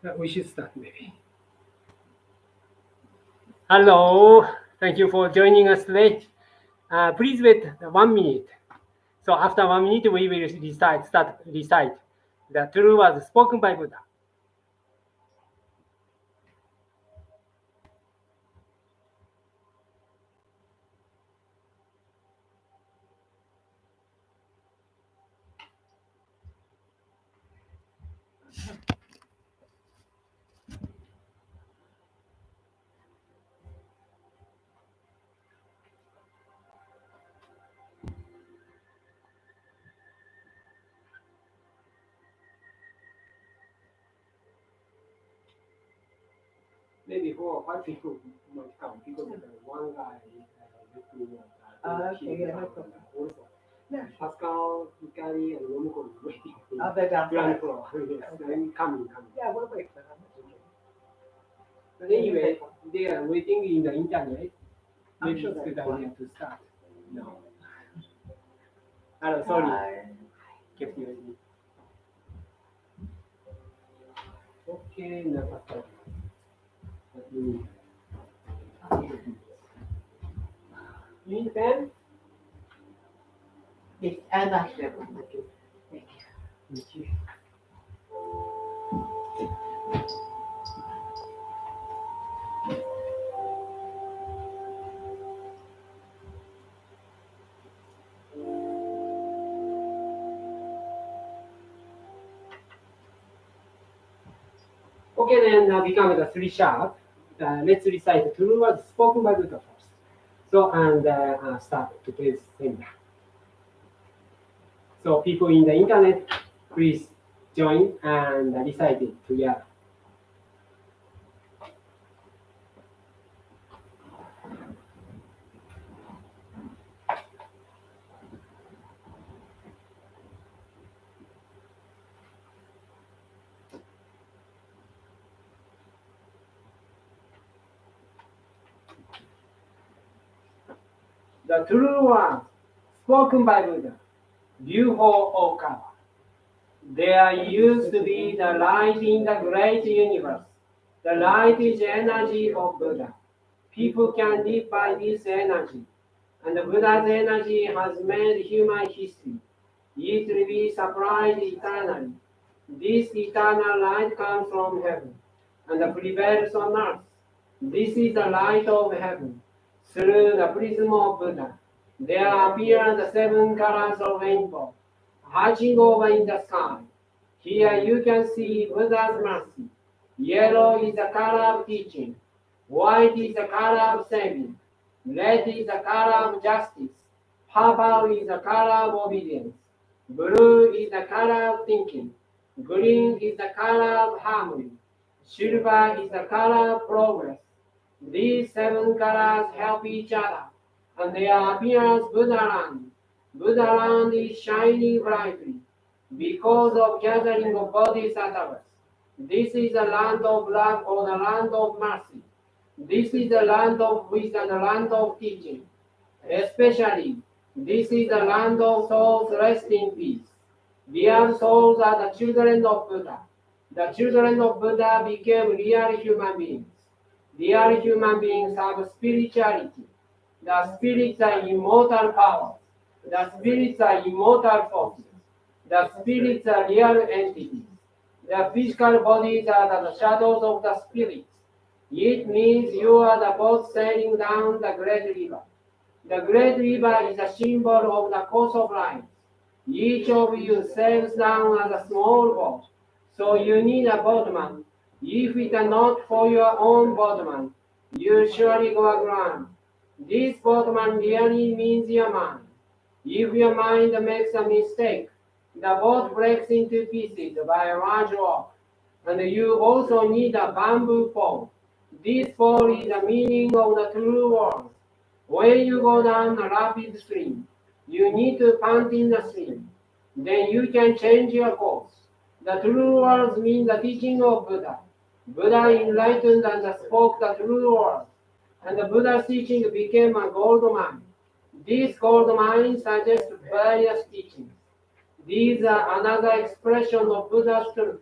We should start maybe. Hello, thank you for joining us today. Please wait 1 minute. So after 1 minute, we will recite the true words spoken by Buddha. Maybe 4 or 5 people might come because one guy let me know that also. Yeah. Pascal, Ikari, and Romiko is waiting. They're ground floor. Yes, coming. Yeah, we'll wait for them. But anyway, they are waiting in the internet. Maybe it's a good idea to start. No. Hello, sorry. Kept you waiting. Okay, now Pascal. You need pen? Yes, and I should. Thank you. Okay, then become the 3 sharp. Let's recite the true words spoken by Buddha first. So, and start to place sender. So, people in the internet, please join and recite it together. The true words spoken by Buddha, Ryuho Okawa. There used to be the light in the great universe. The light is energy of Buddha. People can live by this energy. And the Buddha's energy has made human history. It will be supplied eternally. This eternal light comes from heaven and prevails on earth. This is the light of heaven. Through the prism of Buddha, there appear the 7 colors of rainbow, arching over in the sky. Here you can see Buddha's mercy. Yellow is the color of teaching. White is the color of saving. Red is the color of justice. Purple is the color of obedience. Blue is the color of thinking. Green is the color of harmony. Silver is the color of progress. These 7 colors help each other, and they appear as Buddha land. Buddha land is shining brightly because of gathering of bodhisattvas. This is the land of love or the land of mercy. This is the land of wisdom, the land of teaching. Especially, this is the land of souls rest in peace. Dear souls are the children of Buddha. The children of Buddha became real human beings. Real human beings have spirituality. The spirits are immortal powers. The spirits are immortal forces. The spirits are real entities. The physical bodies are the shadows of the spirits. It means you are the boat sailing down the great river. The great river is a symbol of the course of life. Each of you sails down as a small boat, so you need a boatman. If it are not for your own boatman, you surely go aground. This boatman really means your mind. If your mind makes a mistake, the boat breaks into pieces by a large rock, and you also need a bamboo pole. This pole is the meaning of the true words. When you go down a rapid stream, you need to pant in the stream. Then you can change your course. The true words mean the teaching of Buddha. Buddha enlightened and spoke the true words, and the Buddha's teaching became a gold mine. This gold mine suggests various teachings. These are another expression of Buddha's truth.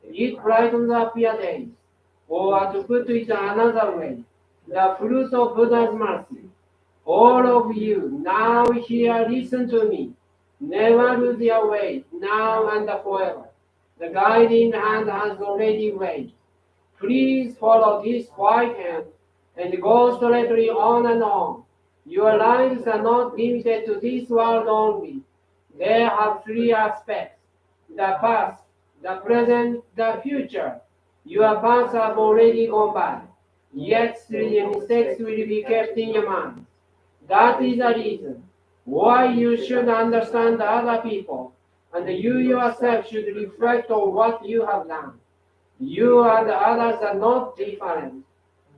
It brightens up your days. Or to put it another way, the fruit of Buddha's mercy. All of you, now here, listen to me. Never lose your way, now and forever. The guiding hand has already waved. Please follow this white hand and go straightly on and on. Your lives are not limited to this world only. They have three aspects: the past, the present, the future. Your paths have already gone by, yet three mistakes will be kept in your mind. That is the reason why you should understand other people, and you yourself should reflect on what you have done. You and others are not different.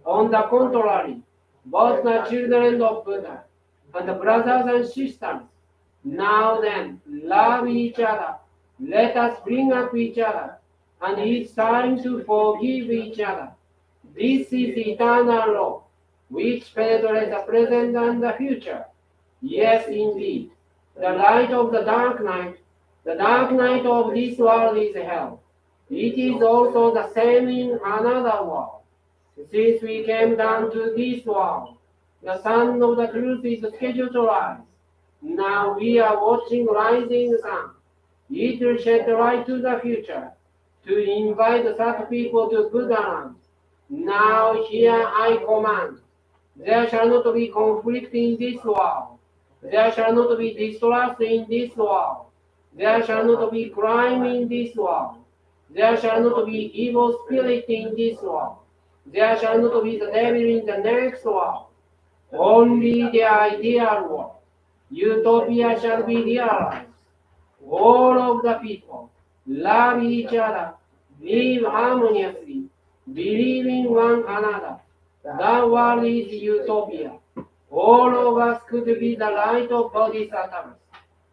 On the contrary, both the children of Buddha and the brothers and sisters. Now then, love each other. Let us bring up each other. And it's time to forgive each other. This is eternal law, which penetrates the present and the future. Yes, indeed. The light of the dark night of this world is hell. It is also the same in another world. Since we came down to this world, the sun of the truth is scheduled to rise. Now we are watching rising sun. It will shed light to the future, to invite such people to Buddha land. Now here I command. There shall not be conflict in this world. There shall not be distrust in this world. There shall not be crime in this world. There shall not be evil spirit in this world. There shall not be the devil in the next world. Only the ideal world. Utopia shall be realized. All of the people love each other, live harmoniously, believe in one another. The world is utopia. All of us could be the light of bodhisattvas,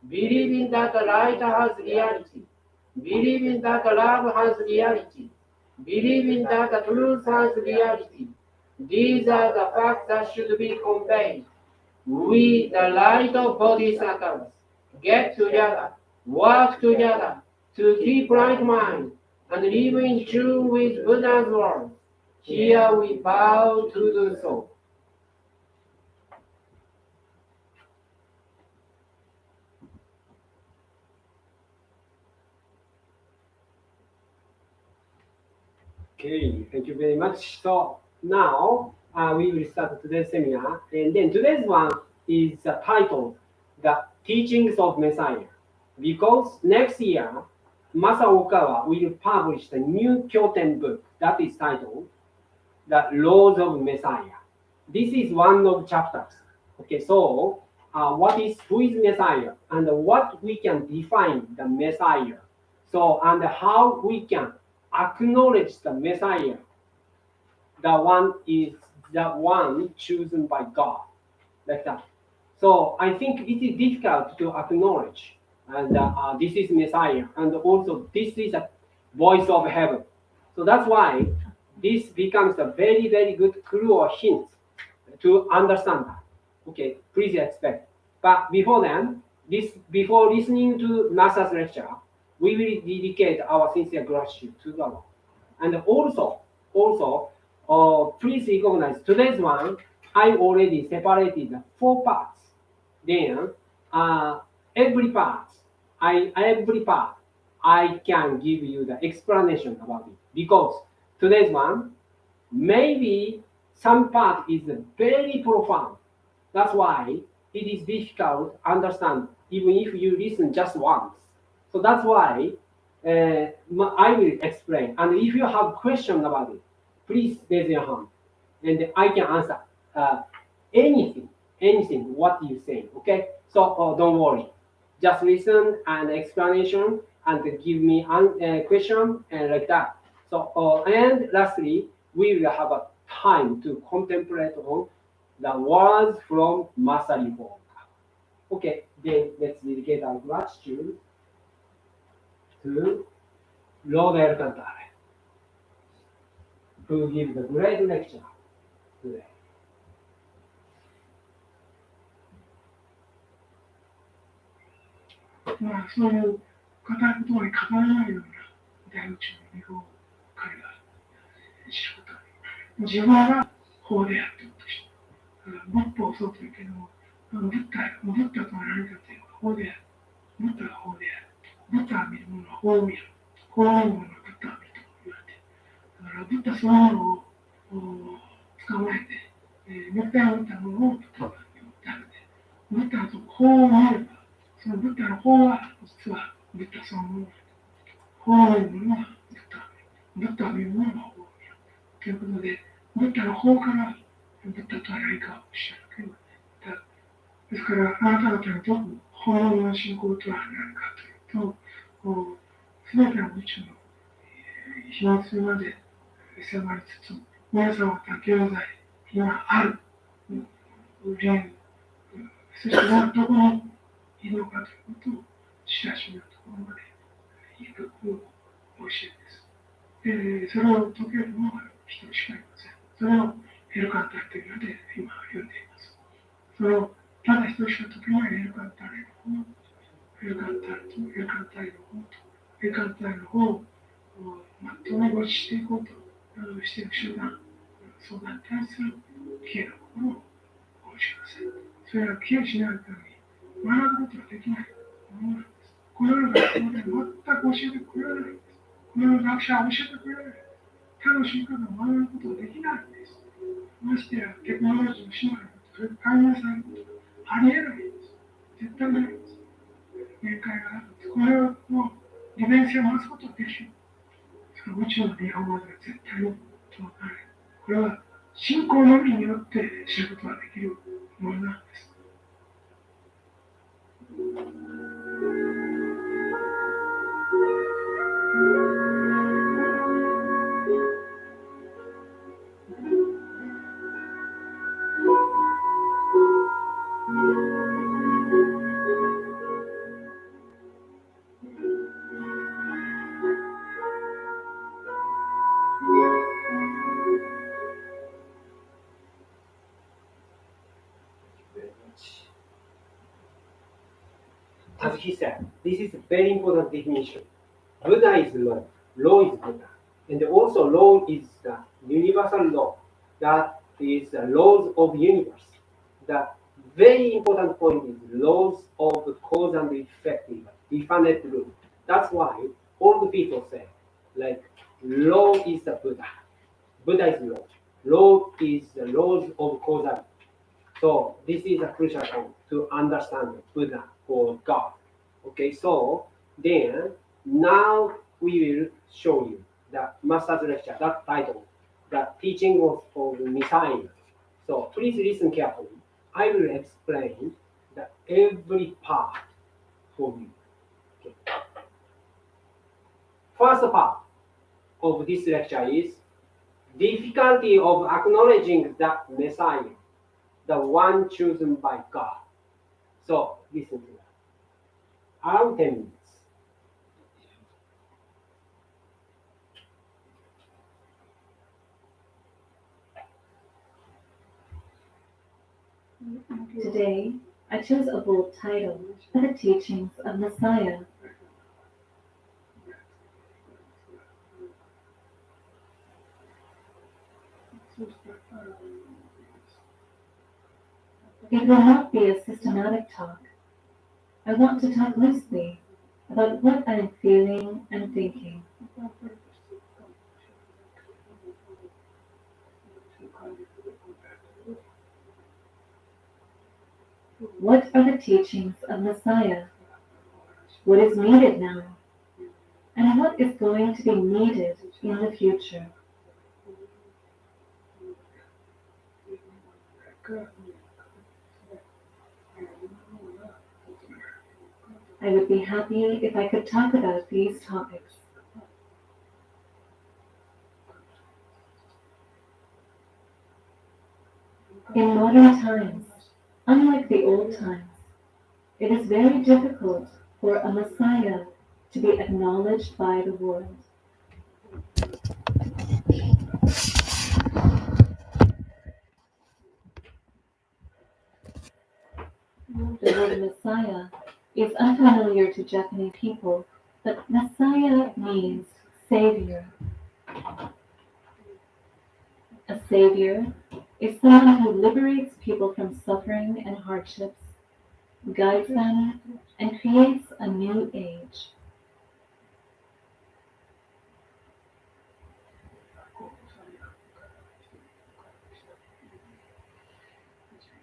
believing that the light has reality, believing that love has reality, believing that the truth has reality. These are the facts that should be conveyed. We, the light of bodhisattvas, get together, work together to keep right mind and live in tune with Buddha's words. Here we bow to do so. Okay, thank you very much. So now we will start today's seminar, and then today's one is titled "The Teachings of Messiah," because next year Masa Okawa will publish the new Kyoten book that is titled "The Laws of Messiah." This is one of chapters. Okay, so who is Messiah, and what we can define the Messiah. So and how we can acknowledge the Messiah. The one is the one chosen by God, like that. So I think it is difficult to acknowledge, and this is Messiah, and also this is a voice of heaven. So that's why this becomes a very, very good clue or hint to understand that. Okay, please expect. But before then, before listening to Masa's lecture, we will dedicate our sincere gratitude to the Lord. And please recognize today's one. I already separated the 4 parts. Then every part, I can give you the explanation about it because today's one maybe some part is very profound. That's why it is difficult to understand even if you listen just once. So that's why I will explain. And if you have question about it, please raise your hand, and I can answer uh, anything what you say. Okay, so don't worry, just listen and explanation and give me a question and like that. So and lastly, we will have a time to contemplate on the words from Masari Reform. Okay, then let's dedicate our gratitude to Lord Alcantara, who gives a great lecture today. Well, そういう語る通り語らないような大宇宙の御法を彼が知ることができる。自分が法であるということでしょう。仏法をそうというけども、ブッダとは何かというと法である。ブッダが法である。ブッダが見るものは法を見る。法を見るものはブッダを見ると言われている。だからブッダそのものを捕まえて、ブッダのものをブッダが見るためで、ブッダの法を見れば、そのブッダの法は実はブッダそのものだ。法を見るものはブッダを見るものは法を見る。ということで、ブッダの法からブッダとは何かをおっしゃるけど、ですから、あなた方にとって本物の信仰とは何かというと、すべての宇宙の秘密まで迫りつつ、皆様方現在、今ある、現そしてどこにいるのかということを知らしめるところまで行く教えです。それを解けるのは一人しかいません。それをエルカンタルというので今読んでいます。それをただ一人しか解けないエルカンタルの方、エルカンタルとエルカンタルの方と、エルカンタルの方をまとめごちしていこうとしている集団、相談に対する消える心をお持ちください。それは消えしないために学ぶことができないものなんです。このような学校で全く教えてくれないんです。このような学者は教えてくれない。他の習慣を学ぶことができないんです。ましてやテクノロジーの島にそれが解明されることがありえないんです。絶対ないんです。限界があるんです。これを利便性を増すことができる。その宇宙の日本語では絶対に届かない。これは信仰のみによって知ることができるものなんです。As he said, this is a very important definition. Buddha is law. Law is Buddha. And also law is the universal law. That is the laws of universe. The very important point is laws of cause and effect, definite rule. That's why all the people say, like, law is the Buddha. Buddha is law. Law is the laws of causality. So this is a crucial point to understand Buddha or God. Okay, so then now we will show you the master's lecture, that title, the teaching of Messiah. So please listen carefully. I will explain the every part for you. Okay. First part of this lecture is difficulty of acknowledging the Messiah, the one chosen by God. So listen to that. Around 10 minutes. Today, I chose a bold title, The Teachings of Messiah. It will not be a systematic talk. I want to talk loosely about what I am feeling and thinking. What are the teachings of Messiah? What is needed now? And what is going to be needed in the future? I would be happy if I could talk about these topics. In modern times, unlike the old times, it is very difficult for a Messiah to be acknowledged by the world. The word Messiah is unfamiliar to Japanese people, but Messiah means Savior. A savior is someone who liberates people from suffering and hardships, guides them, and creates a new age.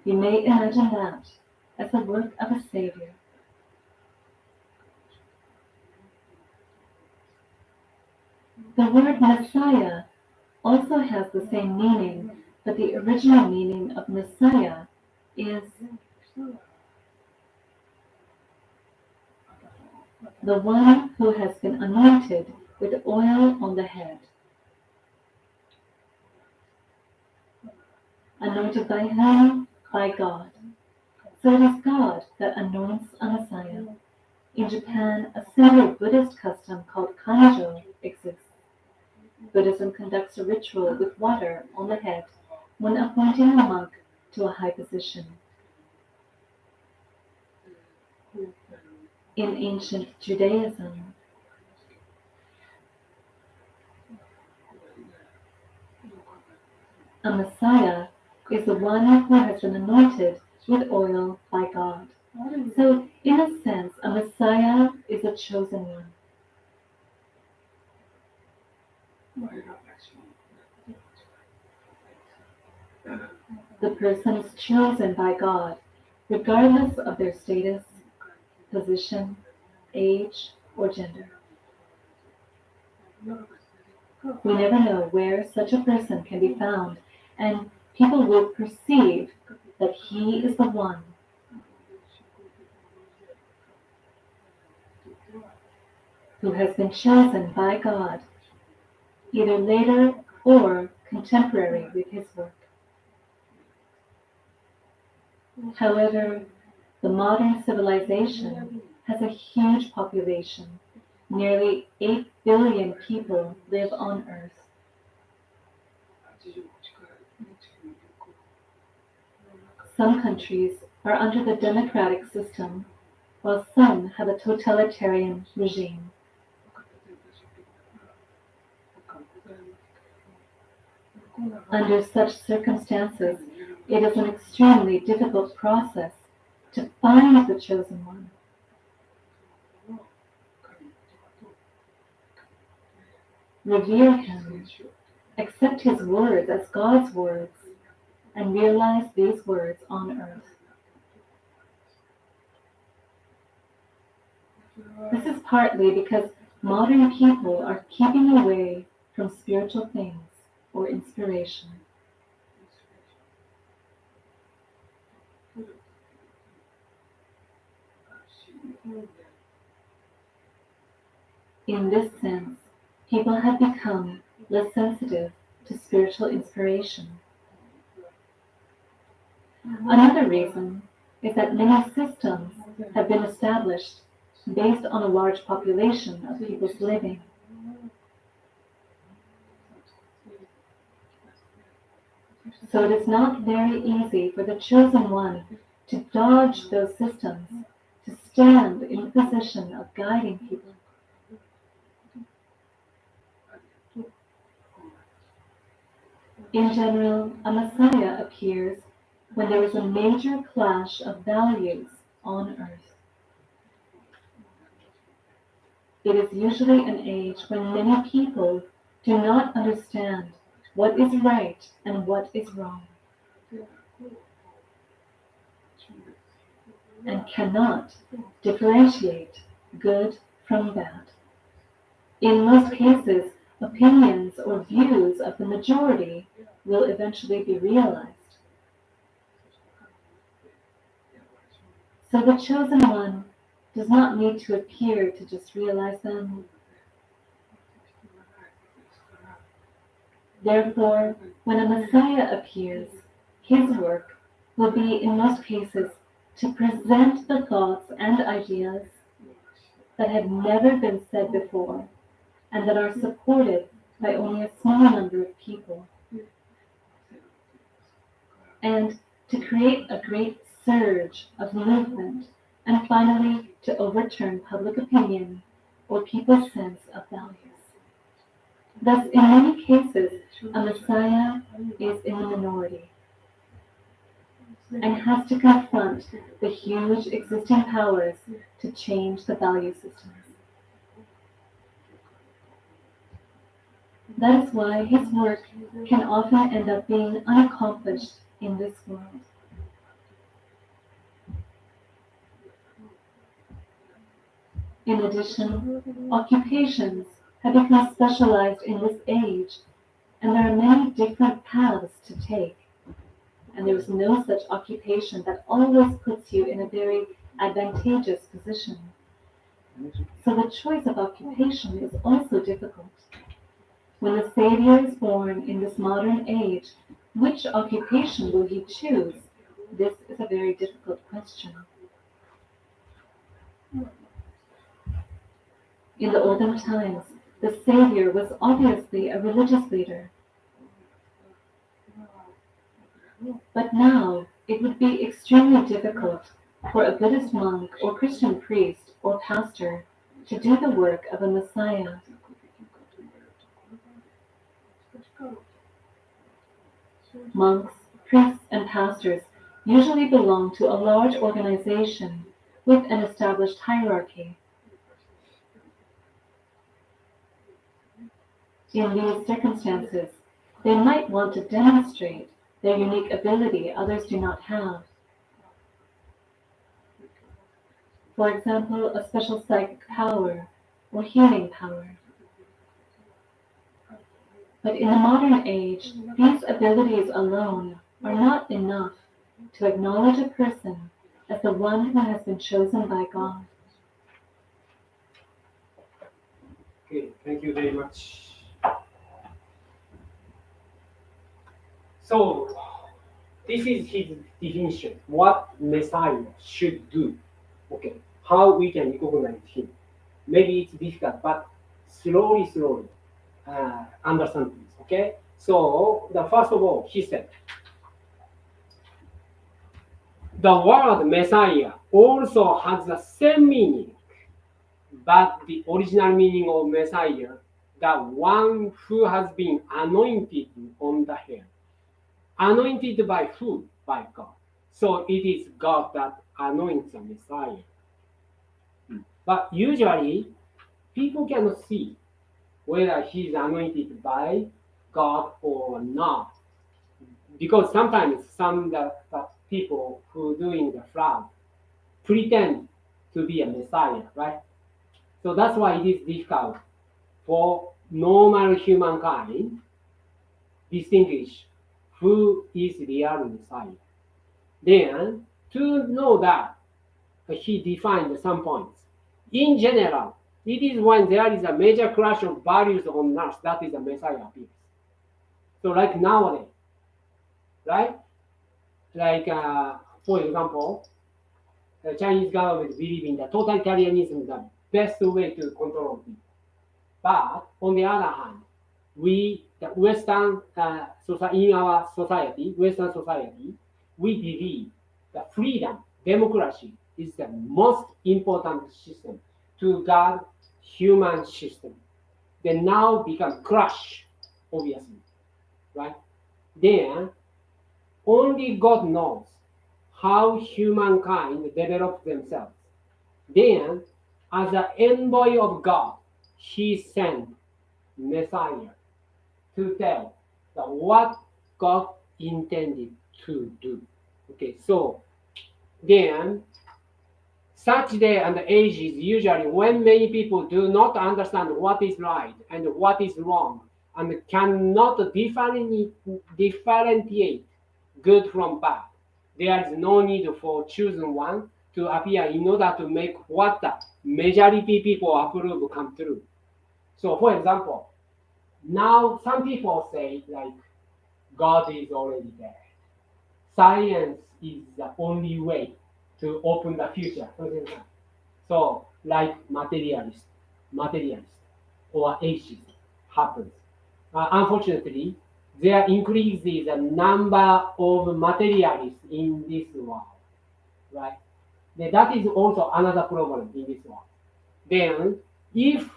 You may imagine that as the work of a savior. The word Messiah also has the same meaning, but the original meaning of Messiah is the one who has been anointed with oil on the head. Anointed by whom? By God. So it is God that anoints a Messiah. In Japan, a similar Buddhist custom called kanjo exists. Buddhism conducts a ritual with water on the head when appointing a monk to a high position. In ancient Judaism, a Messiah is the one who has been anointed with oil by God. So, in a sense, a Messiah is a chosen one. The person is chosen by God, regardless of their status, position, age, or gender. We never know where such a person can be found, and people will perceive that he is the one. Who has been chosen by God, either later or contemporary with his work. However, the modern civilization has a huge population. Nearly 8 billion people live on Earth. Some countries are under the democratic system, while some have a totalitarian regime. Under such circumstances, it is an extremely difficult process to find the chosen one. Revere him, accept his words as God's words, and realize these words on earth. This is partly because modern people are keeping away from spiritual things or inspiration. In this sense, people have become less sensitive to spiritual inspiration. Another reason is that many systems have been established based on a large population of people's living. So it is not very easy for the chosen one to dodge those systems, to stand in the position of guiding people. In general, a Messiah appears when there is a major clash of values on earth. It is usually an age when many people do not understand what is right and what is wrong, and cannot differentiate good from bad. In most cases, opinions or views of the majority will eventually be realized. So the chosen one does not need to appear to just realize them. Therefore, when a Messiah appears, his work will be in most cases to present the thoughts and ideas that have never been said before and that are supported by only a small number of people, and to create a great surge of movement, and finally to overturn public opinion or people's sense of values. Thus, in many cases, a Messiah is in the minority and has to confront the huge existing powers to change the value systems. That is why his work can often end up being unaccomplished in this world. In addition, occupations have become specialized in this age, and there are many different paths to take. And there is no such occupation that always puts you in a very advantageous position. So the choice of occupation is also difficult. When the Savior is born in this modern age, which occupation will he choose? This is a very difficult question. In the olden times, the Savior was obviously a religious leader. But now, it would be extremely difficult for a Buddhist monk or Christian priest or pastor to do the work of a Messiah. Monks, priests, and pastors usually belong to a large organization with an established hierarchy. In these circumstances, they might want to demonstrate their unique ability others do not have. For example, a special psychic power or healing power. But in the modern age, these abilities alone are not enough to acknowledge a person as the one who has been chosen by God. Okay, thank you very much. So, this is his definition. What Messiah should do. Okay, how we can recognize him. Maybe it's difficult, but slowly understand this. Okay, so the first of all, he said, the word Messiah also has the same meaning, but the original meaning of Messiah, the one who has been anointed on the head. Anointed by who? By God. So it is God that anoints the Messiah. But usually, people cannot see whether he is anointed by God or not. Because sometimes the people who doing the fraud pretend to be a Messiah, right? So that's why it is difficult for normal humankind distinguish who is real Messiah. Then, to know that, he defined some points. In general, it is when there is a major clash of values on earth that is a Messiah appears. So like nowadays, right? Like, for example, the Chinese government believe in the totalitarianism, the best way to control people. But on the other hand, we, the Western in our society, Western society, we believe that freedom, democracy is the most important system to guard human system. They now become crush, obviously, right? Then only God knows how humankind develop themselves. Then, as an envoy of God, he sent Messiah to tell what God intended to do. Okay, so then such day and age is usually when many people do not understand what is right and what is wrong and cannot differentiate good from bad. There is no need for choosing one to appear in order to make what the majority people approve come true. So for example, now some people say like God is already there. Science is the only way to open the future. So like materialist or atheist happens. Unfortunately, there increases the number of materialists in this world, right? That is also another problem in this world. Then, if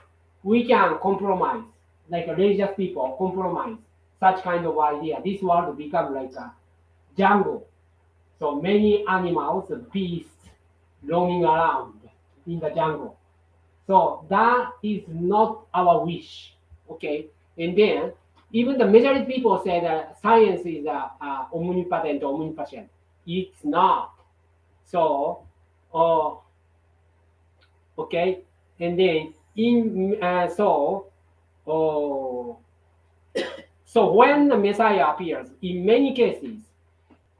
we can compromise like religious people compromise such kind of idea, this world become like a jungle. So many animals, beasts roaming around in the jungle. So that is not our wish. Okay, and then even the majority people say that science is omnipotent, omnipotent. It's not. So, uh, okay, and then uh, so when the Messiah appears, in many cases,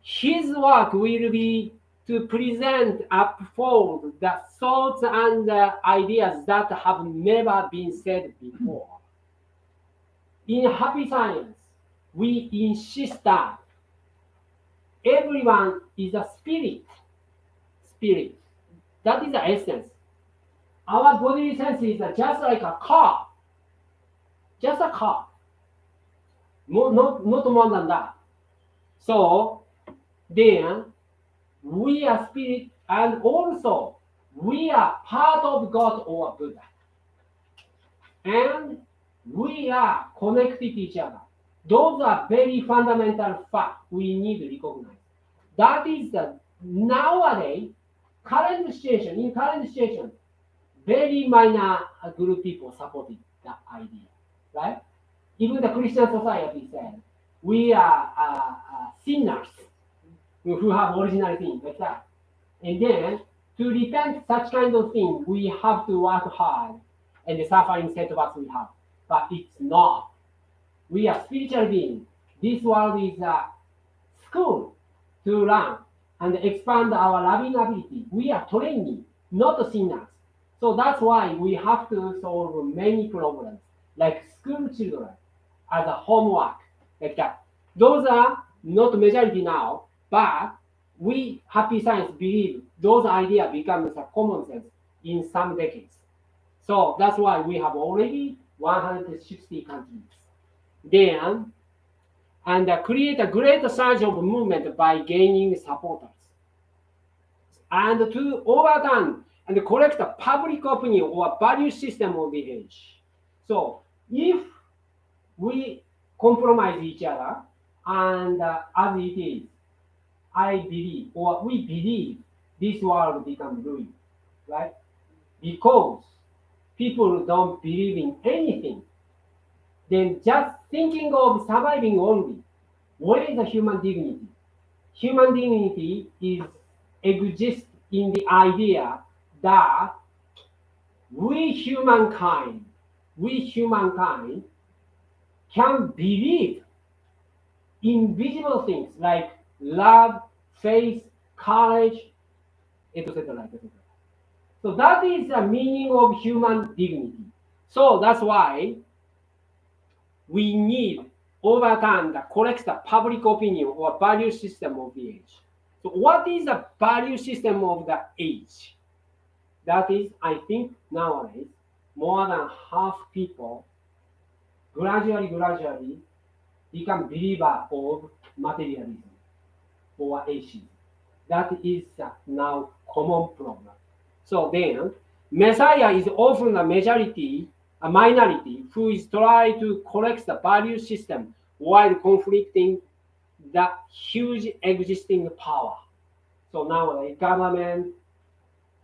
his work will be to present, uphold the thoughts and the ideas that have never been said before. In Happy Science, we insist that everyone is a spirit. Spirit. That is the essence. Our bodily sense is just like a car. Just a car. Not more than that. So then we are spirit and also we are part of God or Buddha. And we are connected to each other. Those are very fundamental facts we need to recognize. That is the nowadays in current situation, very minor group people supported that idea, right? Even the Christian society said we are sinners who have original sin like that. And then to repent such kind of thing, we have to work hard and the suffering setbacks we have. But it's not. We are spiritual beings. This world is a school to learn and expand our loving ability. We are training, not sinners. So that's why we have to solve many problems, like school children, as a homework, like that. Those are not majority now, but we Happy Science believe those ideas become a common sense in some decades. So that's why we have already 160 countries. Then, and create a great surge of movement by gaining supporters. And to overturn and correct the public opinion or value system of the age. So if we compromise each other, and as it is, I believe, or we believe, this world become ruined, right? Because people don't believe in anything. Then just thinking of surviving only. Where is the human dignity? Human dignity is exists in the idea that we humankind can believe invisible things like love, faith, courage, etc. etc. So that is the meaning of human dignity. So that's why we need overturn the correct public opinion or value system of the age. So what is the value system of the age? That is, I think nowadays, more than half people gradually become believer of materialism or atheism. That is now common problem. So then, Messiah is often a minority who is trying to correct the value system while conflicting the huge existing power. So now, like government,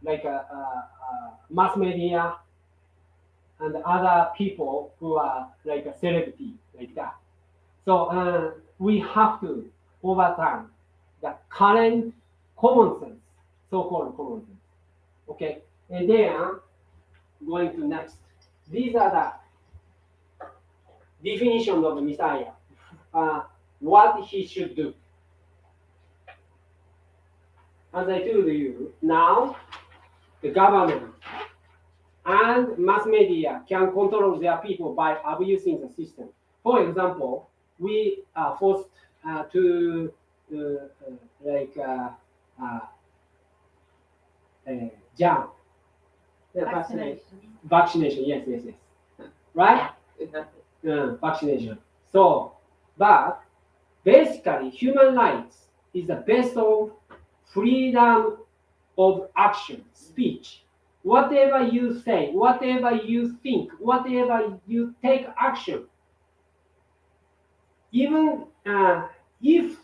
like mass media, and other people who are like a celebrity, like that. So we have to overturn the current common sense, so-called common sense. Okay, and then going to next. These are the definition of the Messiah. What he should do. As I told you, now the government and mass media can control their people by abusing the system. For example, we are forced to jump. Vaccination, yes. Right? Vaccination. So, but basically, human rights is the best of freedom of action, speech, whatever you say, whatever you think, whatever you take action, even if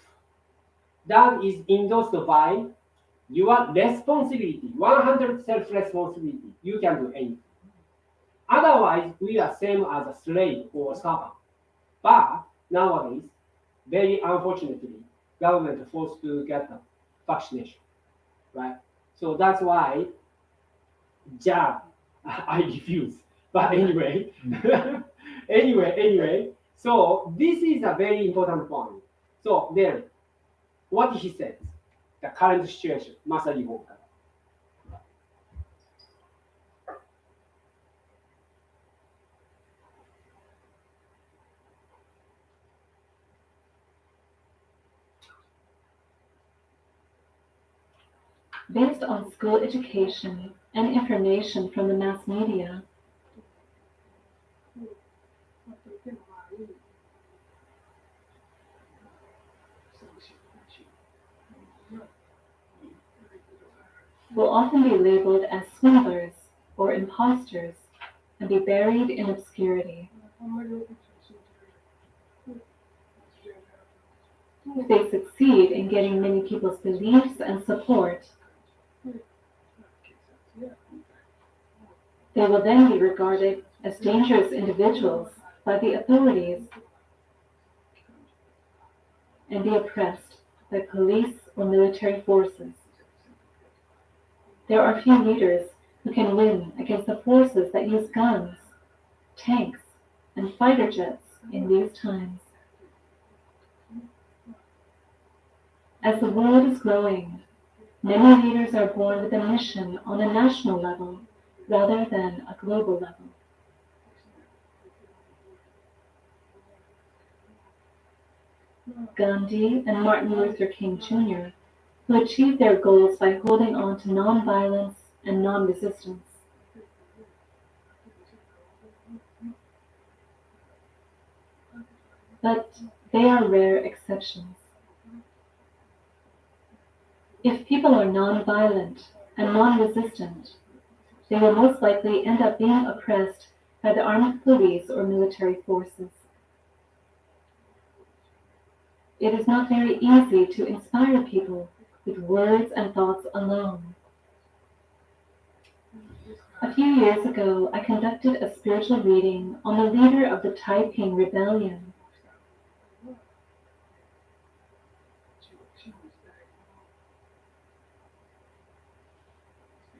that is endorsed by your responsibility, 100 self-responsibility, you can do anything. Otherwise, we are same as a slave or servant. But nowadays, very unfortunately, government forced to get a vaccination, right? So that's why jab, I refuse. But anyway, anyway, so this is a very important point. So then, what he says, the current situation, まさに今回。Based on school education and information from the mass media, will often be labeled as swindlers or imposters and be buried in obscurity. If they succeed in getting many people's beliefs and support, they will then be regarded as dangerous individuals by the authorities and be oppressed by police or military forces. There are few leaders who can win against the forces that use guns, tanks, and fighter jets in these times. As the world is growing, many leaders are born with a mission on a national level rather than a global level. Gandhi and Martin Luther King Jr., who achieved their goals by holding on to nonviolence and non-resistance. But they are rare exceptions. If people are nonviolent and non-resistant, they will most likely end up being oppressed by the armed police or military forces. It is not very easy to inspire people with words and thoughts alone. A few years ago, I conducted a spiritual reading on the leader of the Taiping Rebellion.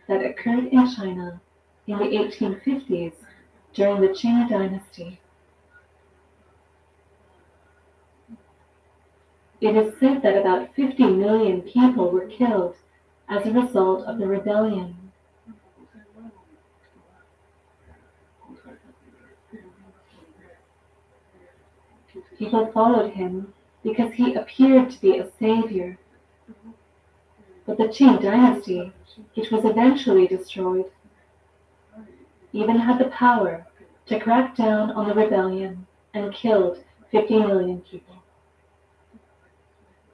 That occurred in China in the 1850s during the Qing dynasty. It is said that about 50 million people were killed as a result of the rebellion. People followed him because he appeared to be a savior. But the Qing dynasty, which was eventually destroyed, even had the power to crack down on the rebellion and killed 50 million people.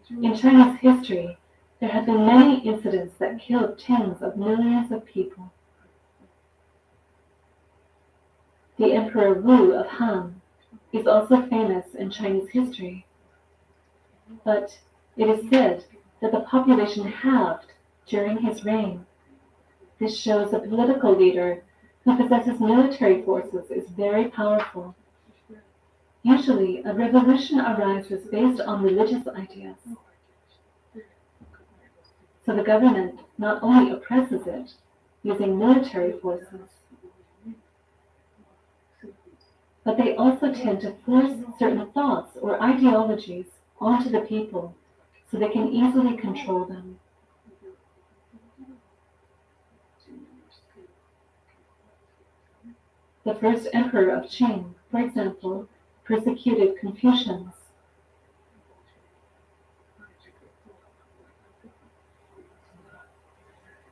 In Chinese history, there have been many incidents that killed tens of millions of people. The Emperor Wu of Han is also famous in Chinese history, but it is said that the population halved during his reign. This shows a political leader who possesses military forces is very powerful. Usually, a revolution arises based on religious ideas. So the government not only oppresses it using military forces, but they also tend to force certain thoughts or ideologies onto the people so they can easily control them. The first emperor of Qing, for example, persecuted Confucians.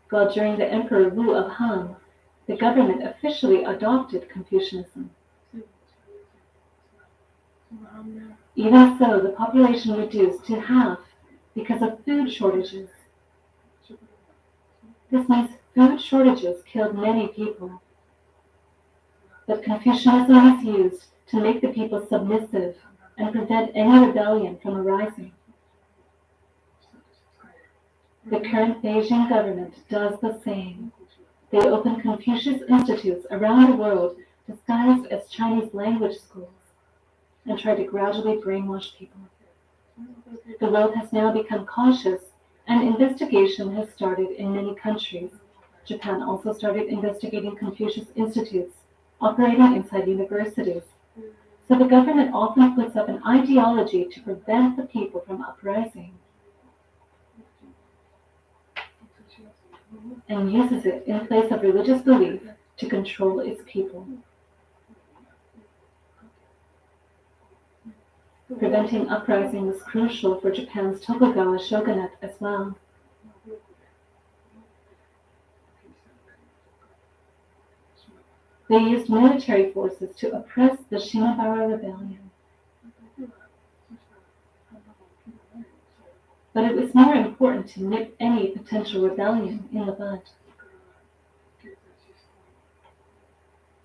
While during the Emperor Wu of Han, the government officially adopted Confucianism. Even so, the population reduced to half because of food shortages. This means Food shortages killed many people, but Confucianism was used to make the people submissive and prevent any rebellion from arising. The current Beijing government does the same. They open Confucius institutes around the world disguised as Chinese language schools and try to gradually brainwash people. The world has now become cautious, and investigation has started in many countries. Japan also started investigating Confucius institutes operating inside universities. So the government often puts up an ideology to prevent the people from uprising and uses it in place of religious belief to control its people. Preventing uprising was crucial for Japan's Tokugawa shogunate as well. They used military forces to oppress the Shimabara rebellion. But it was more important to nip any potential rebellion in the bud.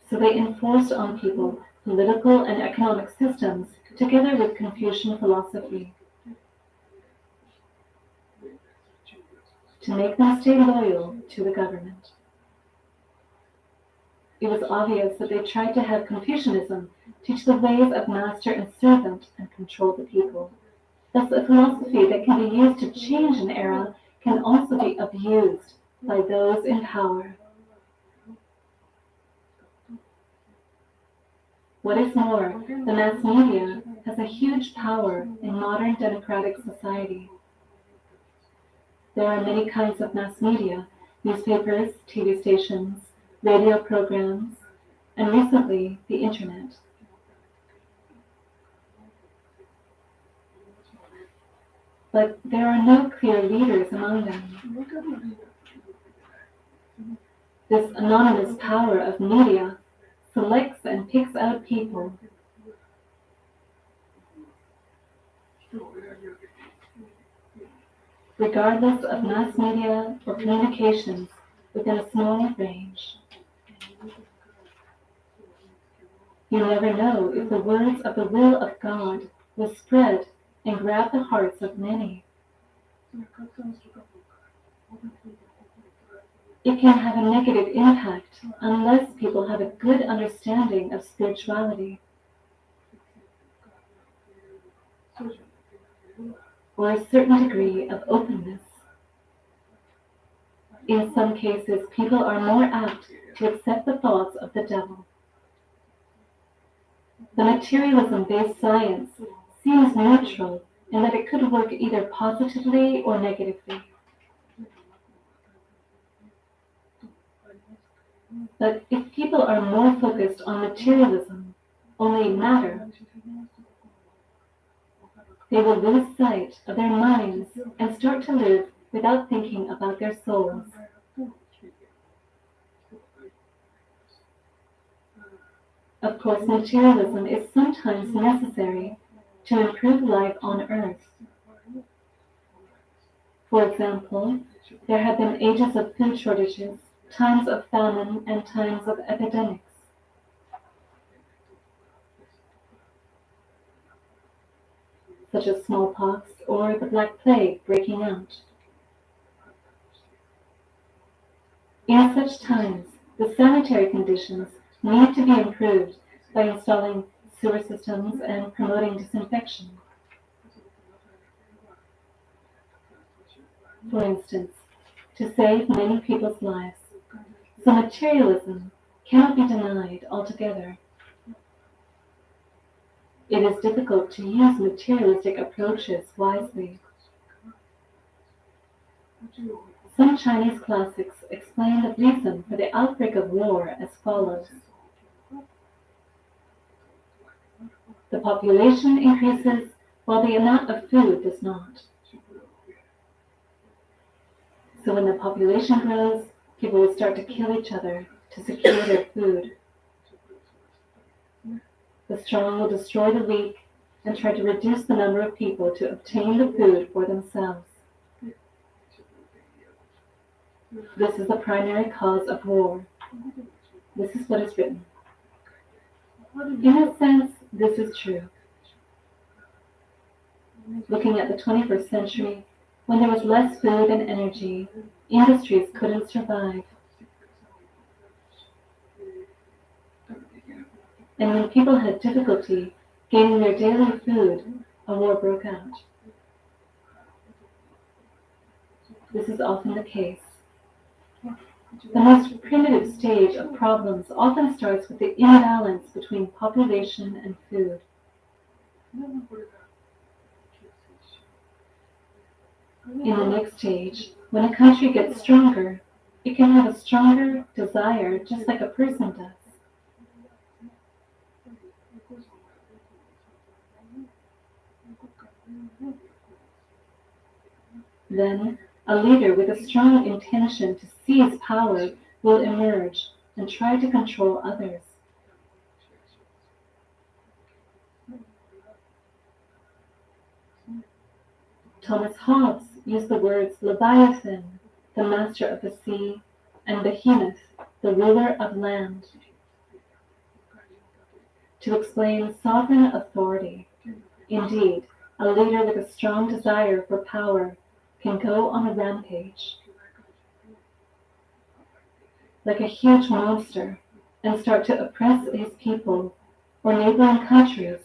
So they enforced on people political and economic systems together with Confucian philosophy to make them stay loyal to the government. It was obvious that they tried to have Confucianism teach the ways of master and servant and control the people. Thus, a philosophy that can be used to change an era can also be abused by those in power. What is more, the mass media has a huge power in modern democratic society. There are many kinds of mass media: newspapers, TV stations, radio programs, and recently, the internet. But there are no clear leaders among them. This anonymous power of media selects and picks out people. Regardless of mass media or communications within a small range. You never know if the words of the will of God will spread and grab the hearts of many. It can have a negative impact unless people have a good understanding of spirituality or a certain degree of openness. In some cases, people are more apt to accept the thoughts of the devil. The materialism-based science seems neutral in that it could work either positively or negatively. But if people are more focused on materialism, only matter, they will lose sight of their minds and start to live without thinking about their souls. Of course, materialism is sometimes necessary to improve life on earth. For example, there have been ages of food shortages, times of famine, and times of epidemics. Such as smallpox or the Black Plague breaking out. In such times, the sanitary conditions need to be improved by installing sewer systems and promoting disinfection. For instance, to save many people's lives, so materialism cannot be denied altogether. It is difficult to use materialistic approaches wisely. Some Chinese classics explain the reason for the outbreak of war as follows. The population increases while the amount of food does not. So when the population grows, people will start to kill each other to secure their food. The strong will destroy the weak and try to reduce the number of people to obtain the food for themselves. This is the primary cause of war. This is what is written. In a sense, this is true. Looking at the 21st century, when there was less food and energy, industries couldn't survive. And when people had difficulty gaining their daily food, a war broke out. This is often the case. The most primitive stage of problems often starts with the imbalance between population and food. In the next stage, when a country gets stronger, it can have a stronger desire just like a person does. Then, a leader with a strong intention to seize power will emerge and try to control others. Thomas Hobbes used the words Leviathan, the master of the sea, and Behemoth, the ruler of land, to explain sovereign authority. Indeed, a leader with a strong desire for power can go on a rampage, like a huge monster, and start to oppress his people or neighboring countries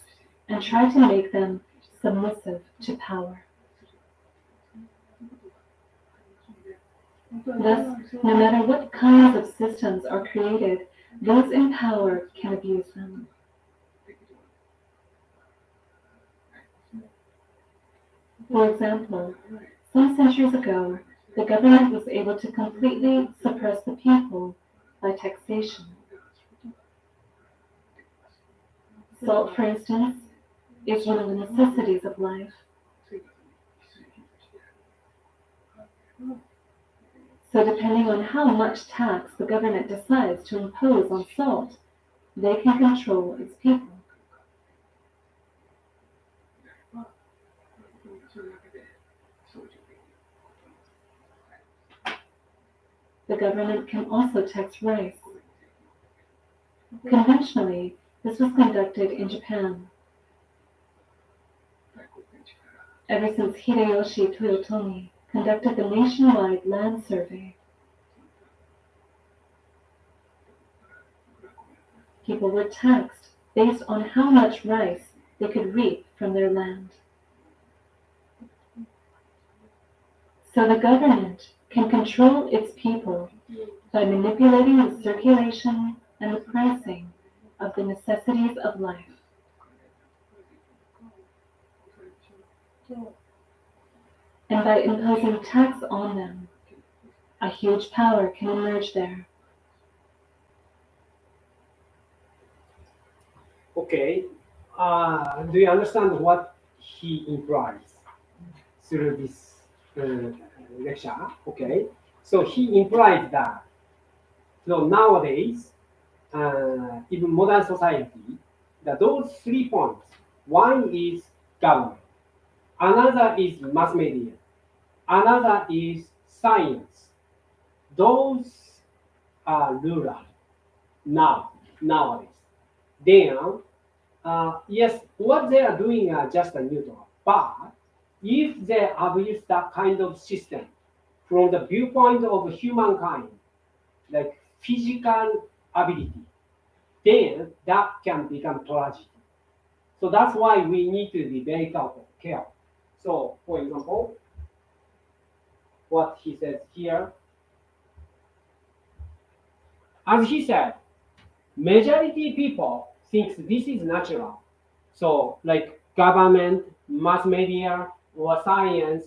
and try to make them submissive to power. Thus, no matter what kinds of systems are created, those in power can abuse them. For example, some centuries ago, the government was able to completely suppress the people by taxation. Salt, for instance, is one of the necessities of life. So depending on how much tax the government decides to impose on salt, they can control its people. The government can also tax rice. Conventionally, this was conducted in Japan. Ever since Hideyoshi Toyotomi conducted the nationwide land survey, people were taxed based on how much rice they could reap from their land. So the government can control its people by manipulating the circulation and the pricing of the necessities of life. And by imposing tax on them, a huge power can emerge there. Okay. Do you understand what he implies through this lecture? Okay. So he implies that nowadays, even modern society, that those 3 points, one is government, another is mass media, another is science. Those are rural nowadays. Then, yes, what they are doing are just neutral. But if they abuse that kind of system from the viewpoint of humankind, like physical ability, then that can become tragedy. So that's why we need to be very careful. So, for example, what he says here, as he said, majority people thinks this is natural. So, like government, mass media, or science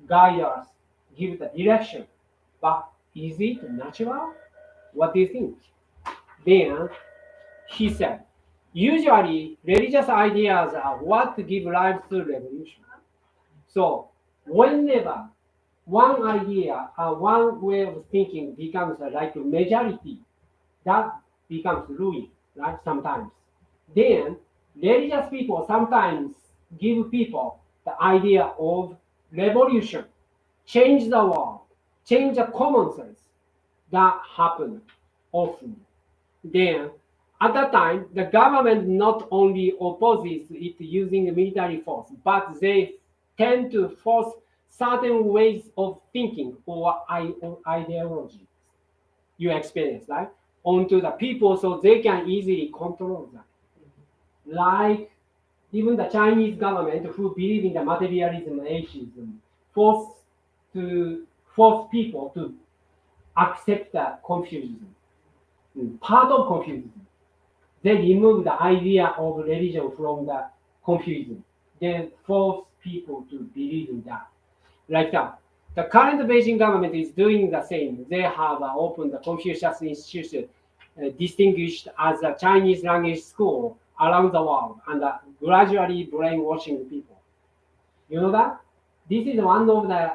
guide us, give the direction. But is it natural? What do you think? Then he said, usually religious ideas are what give rise to revolution. So whenever one idea or one way of thinking becomes like a majority, that becomes ruin, right? Sometimes. Then religious people sometimes give people the idea of revolution, change the world, change the common sense. That happened often. Then, at that time, the government not only opposes it using military force, but they tend to force certain ways of thinking or ideology you experience, right, onto the people so they can easily control them. Like even the Chinese government who believe in the materialism and atheism force to force people to accept the Confucianism. Part of Confucianism. They remove the idea of religion from the Confucianism. They force people to believe in that. Like that. The current Beijing government is doing the same. They have opened the Confucius Institute, distinguished as a Chinese language school around the world, and gradually brainwashing people. You know that? This is one of the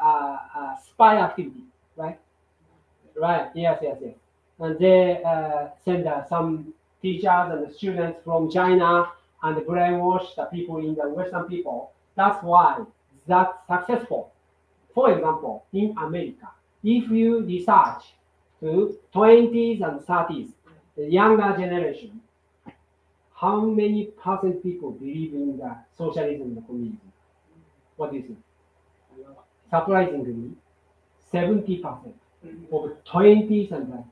spy activity, right? Right. Yes, yes, yes. And they send some teachers and students from China and brainwash the people in the Western people. That's why that's successful. For example, in America, if you research to 20s and 30s, the younger generation, how many percent people believe in the socialism and communism? What do you think? Surprisingly, 70% of 20s and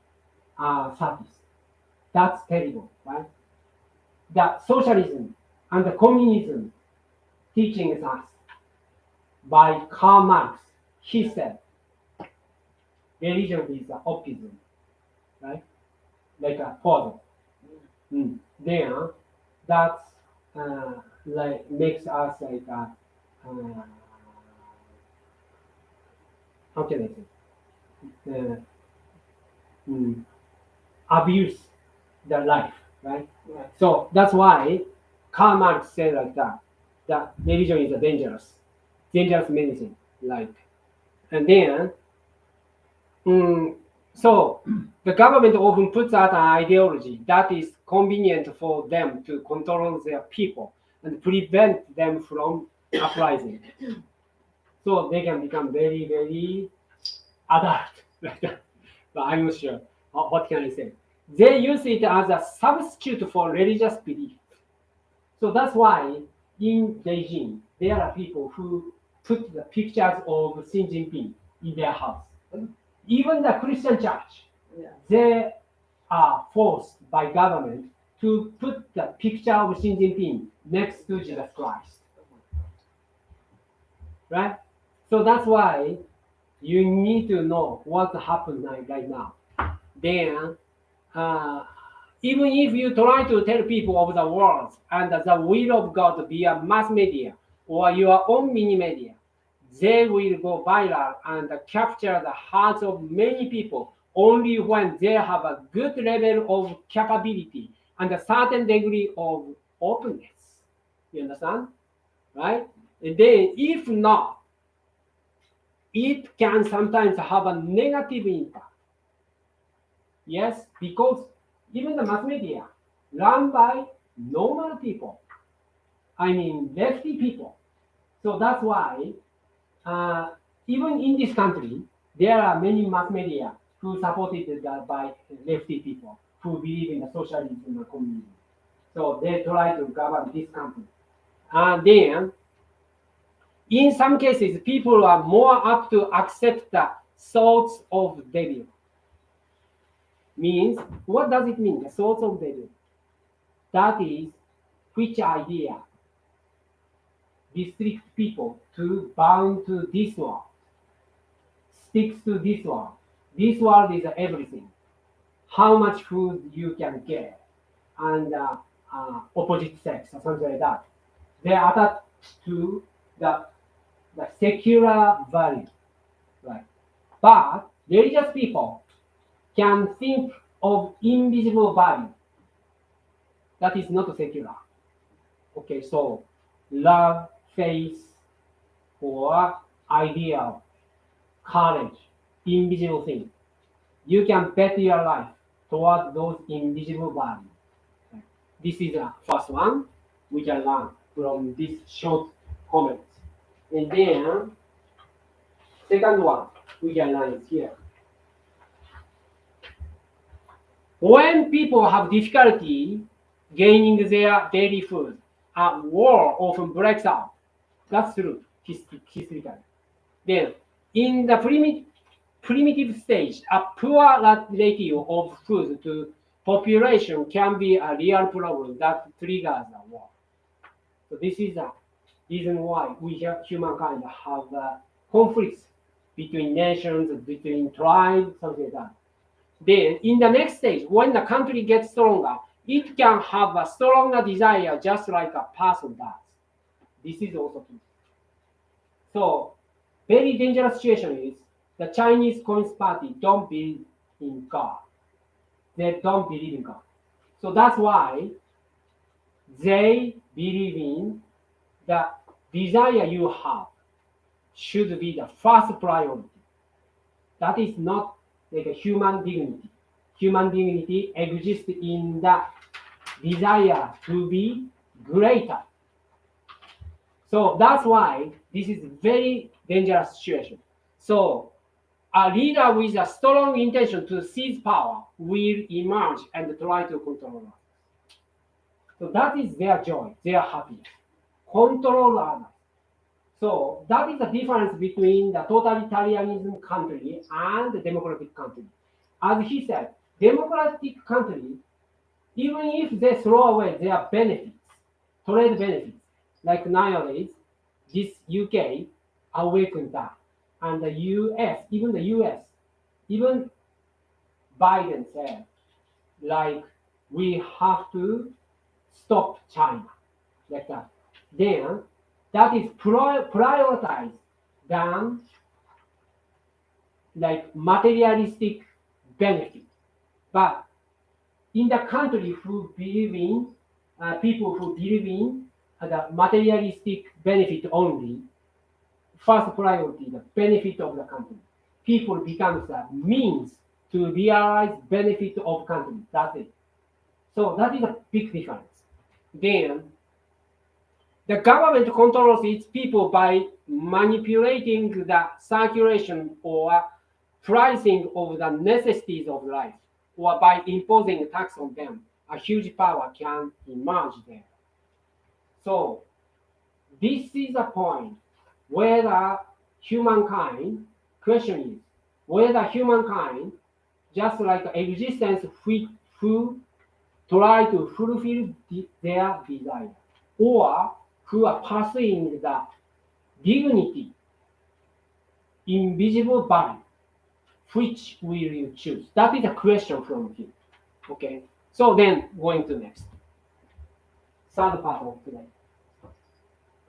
30s. That's terrible, right? The socialism and the communism teaching us by Karl Marx. He said religion is opposite, right? Like a father. Then that's like makes us like how can I say abuse the life, right? So that's why Karl Marx said like that religion is a dangerous medicine, like, and then so the government often puts out an ideology that is convenient for them to control their people and prevent them from uprising. So they can become very, very adult. Like that. But I'm not sure. What can I say? They use it as a substitute for religious belief. So that's why in Beijing, there are people who put the pictures of Xi Jinping in their house. Even the Christian church, they are forced by government to put the picture of Xi Jinping next to Jesus Christ. Right? So that's why you need to know what's happening right now. Then, even if you try to tell people of the world and the will of God via mass media or your own mini media, they will go viral and capture the hearts of many people only when they have a good level of capability and a certain degree of openness. You understand? Right? And then, if not, it can sometimes have a negative impact. Yes, because even the mass media run by normal people, I mean lefty people. So that's why even in this country, there are many mass media who supported by lefty people who believe in the socialism and communism. So they try to govern this country. And then, in some cases, people are more apt to accept the thoughts of devil. Means, what does it mean? The thoughts of devil. That is, which idea restricts people to bound to this world, sticks to this world. This world is everything. How much food you can get, and opposite sex or something like that. They are attached to the secular value, right? But religious people can think of invisible value that is not secular. Okay, so love, faith, or ideal, courage, invisible things. You can bet your life toward those invisible values. This is the first one we can learn from this short comment. And then, second one, we can learn it here. When people have difficulty gaining their daily food, a war often breaks out. That's true, historically. Then, in the primitive stage, a poor ratio of food to population can be a real problem that triggers a war. So this is the reason why humankind have conflicts between nations, between tribes, something like that. Then, in the next stage, when the country gets stronger, it can have a stronger desire just like a person does. This is also true. So, very dangerous situation is the Chinese Communist Party don't believe in God. They don't believe in God. So that's why they believe in the desire you have should be the first priority. That is not like a human dignity. Human dignity exists in the desire to be greater. So that's why this is very dangerous situation. So a leader with a strong intention to seize power will emerge and try to control others. So that is their joy, their happiness. Control others. So that is the difference between the totalitarianism country and the democratic country. As he said, democratic country, even if they throw away their benefits, trade benefits, like nowadays, this UK awakened that. And the US, even Biden said, like, we have to stop China, like that. Then that is prioritized than like materialistic benefit. But in the country who believe in, people who believe in the materialistic benefit only, first priority, the benefit of the country. People becomes a means to realize benefit of country. That's it. So that is a big difference. Then the government controls its people by manipulating the circulation or pricing of the necessities of life, or by imposing a tax on them. A huge power can emerge there. So this is a point whether humankind, question is, whether humankind, just like existence who try to fulfill their desire, or who are pursuing the dignity, invisible value, which will you choose? That is a question from him. Okay. So then going to next. Third part of today.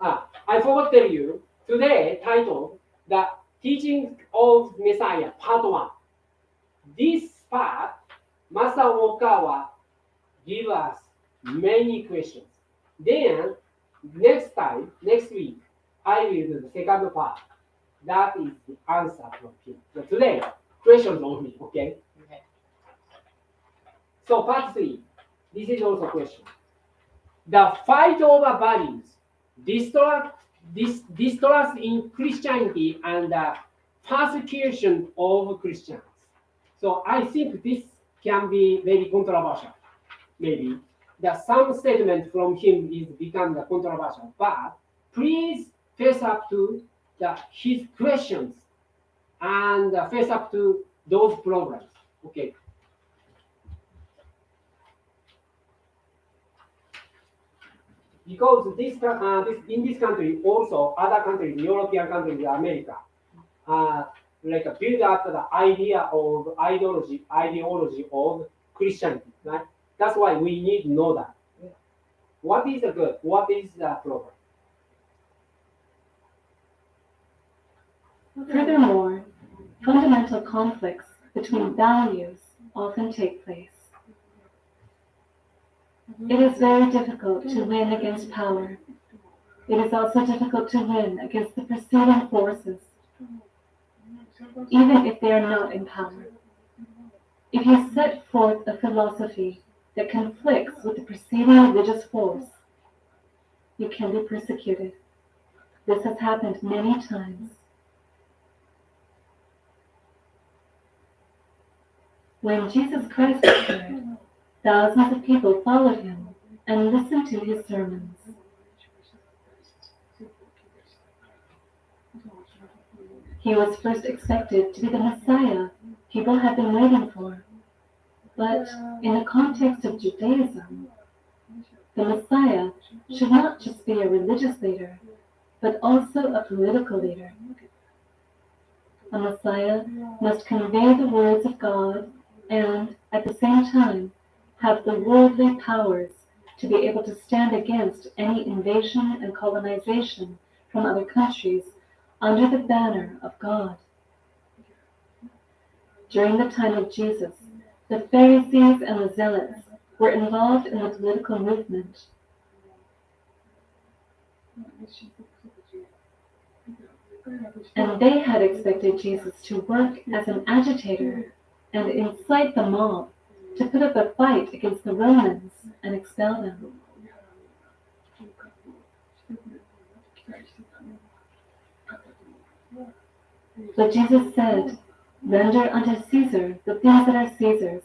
I forgot to tell you, today titled The Teaching of Messiah, Part 1. This part, Master Okawa give us many questions. Then next week, I will do the second part. That is the answer from him. But today, questions only, okay? So part 3, this is also a question. The fight over values, distrust in Christianity and the persecution of Christians. So I think this can be very controversial. Maybe some statement from him is become controversial, but please face up to his questions and face up to those problems. Okay. Because this in this country, also other countries, European countries, America, like build up the ideology of Christianity, right? That's why we need to know that. What is the good? What is the problem? Furthermore, fundamental conflicts between values often take place. It is very difficult to win against power. It is also difficult to win against the preceding forces, even if they are not in power. If you set forth a philosophy that conflicts with the preceding religious force, you can be persecuted. This has happened many times. When Jesus Christ appeared, thousands of people followed him and listened to his sermons. He was first expected to be the Messiah people had been waiting for. But in the context of Judaism, the Messiah should not just be a religious leader, but also a political leader. A Messiah must convey the words of God and, at the same time, have the worldly powers to be able to stand against any invasion and colonization from other countries under the banner of God. During the time of Jesus, the Pharisees and the Zealots were involved in the political movement. And they had expected Jesus to work as an agitator and incite the mob to put up a fight against the Romans and expel them. But Jesus said, "Render unto Caesar the things that are Caesar's,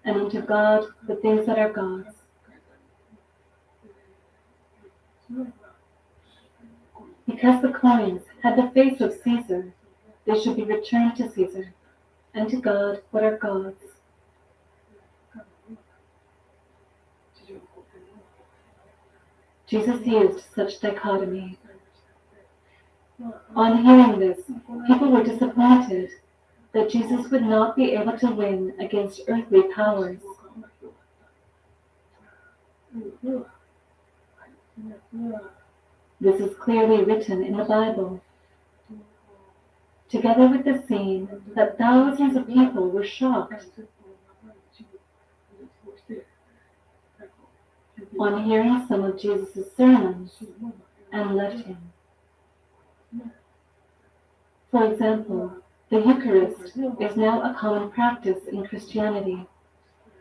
and unto God the things that are God's." Because the coins had the face of Caesar, they should be returned to Caesar, and to God what are God's. Jesus used such dichotomy. On hearing this, people were disappointed that Jesus would not be able to win against earthly powers. This is clearly written in the Bible, together with the scene that thousands of people were shocked on hearing some of Jesus' sermons and left him. For example, the Eucharist is now a common practice in Christianity,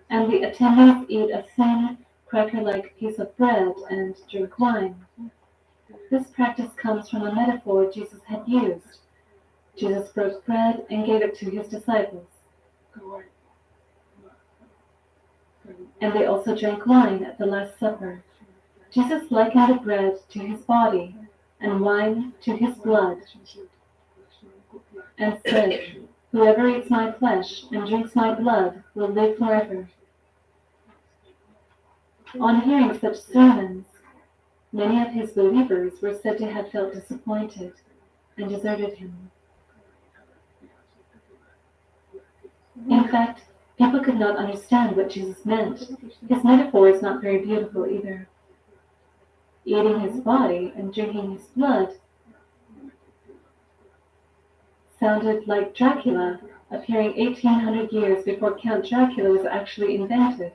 and the attendants eat a thin, cracker-like piece of bread and drink wine. This practice comes from a metaphor Jesus had used. Jesus broke bread and gave it to his disciples. And they also drank wine at the Last Supper. Jesus likened the bread to his body and wine to his blood, and said, "Whoever eats my flesh and drinks my blood will live forever." On hearing such sermons, many of his believers were said to have felt disappointed and deserted him. In fact, people could not understand what Jesus meant. His metaphor is not very beautiful either. Eating his body and drinking his blood sounded like Dracula appearing 1800 years before Count Dracula was actually invented.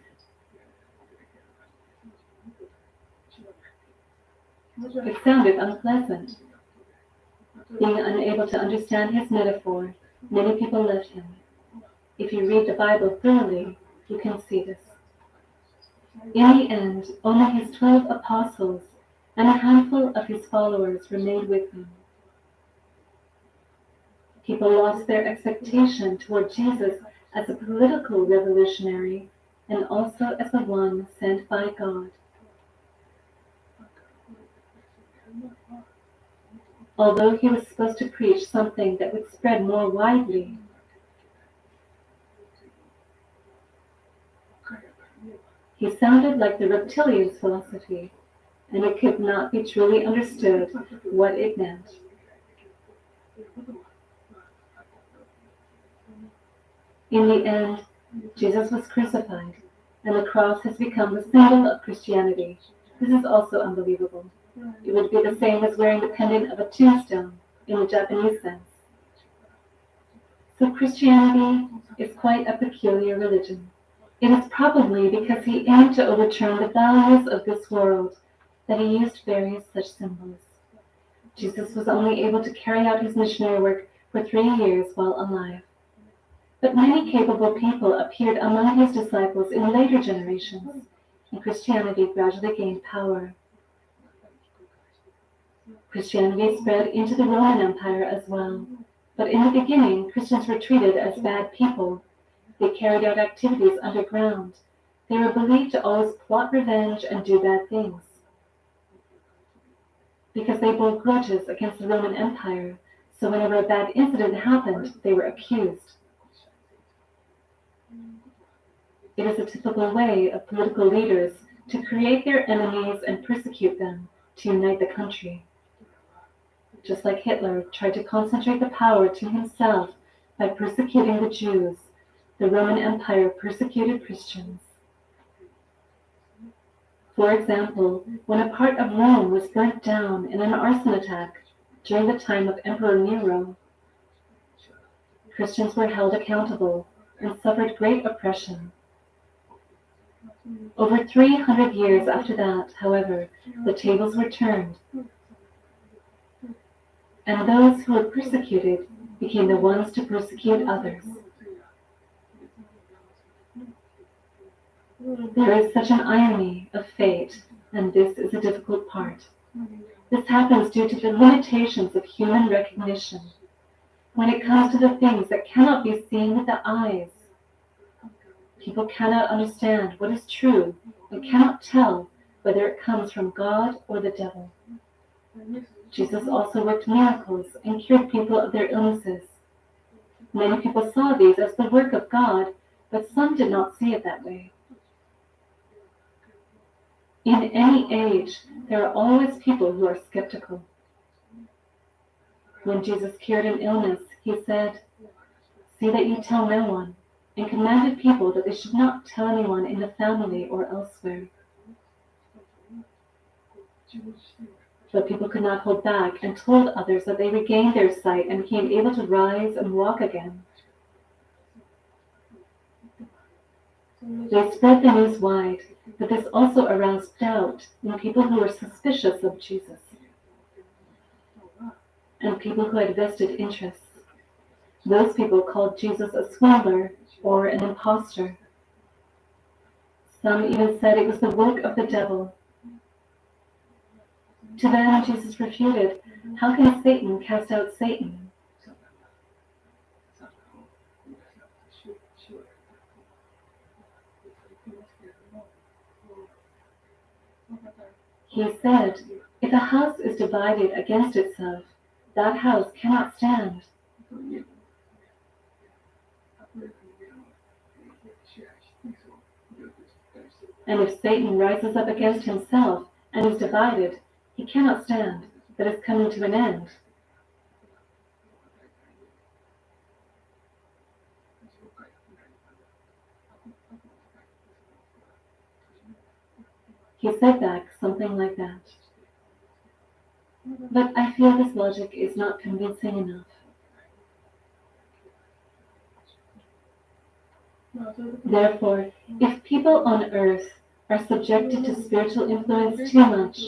It sounded unpleasant. Being unable to understand his metaphor, many people left him. If you read the Bible thoroughly, you can see this. In the end, only his 12 apostles and a handful of his followers remained with him. People lost their expectation toward Jesus as a political revolutionary and also as the one sent by God. Although he was supposed to preach something that would spread more widely, he sounded like the reptilian's philosophy, and it could not be truly understood what it meant. In the end, Jesus was crucified, and the cross has become the symbol of Christianity. This is also unbelievable. It would be the same as wearing the pendant of a tombstone in the Japanese sense. So Christianity is quite a peculiar religion. It is probably because he aimed to overturn the values of this world that he used various such symbols. Jesus was only able to carry out his missionary work for 3 years while alive. But many capable people appeared among his disciples in later generations, and Christianity gradually gained power. Christianity spread into the Roman Empire as well, but in the beginning, Christians were treated as bad people, They carried out activities underground. They were believed to always plot revenge and do bad things. Because they bore grudges against the Roman Empire, so whenever a bad incident happened, they were accused. It is a typical way of political leaders to create their enemies and persecute them to unite the country. Just like Hitler tried to concentrate the power to himself by persecuting the Jews, the Roman Empire persecuted Christians. For example, when a part of Rome was burnt down in an arson attack during the time of Emperor Nero, Christians were held accountable and suffered great oppression. Over 300 years after that, however, the tables were turned, and those who were persecuted became the ones to persecute others. There is such an irony of fate, and this is a difficult part. This happens due to the limitations of human recognition. When it comes to the things that cannot be seen with the eyes, people cannot understand what is true and cannot tell whether it comes from God or the devil. Jesus also worked miracles and cured people of their illnesses. Many people saw these as the work of God, but some did not see it that way. In any age, there are always people who are skeptical. When Jesus cured an illness, he said, "See that you tell no one," and commanded people that they should not tell anyone in the family or elsewhere. But people could not hold back and told others that they regained their sight and became able to rise and walk again. They spread the news wide, but this also aroused doubt in people who were suspicious of Jesus and people who had vested interests. Those people called Jesus a swindler or an impostor. Some even said it was the work of the devil. To them, Jesus refuted, "How can Satan cast out Satan?" He said, "If a house is divided against itself, that house cannot stand." And if Satan rises up against himself and is divided, he cannot stand, but is coming to an end. He said back something like that. But I feel this logic is not convincing enough. Therefore, if people on earth are subjected to spiritual influence too much,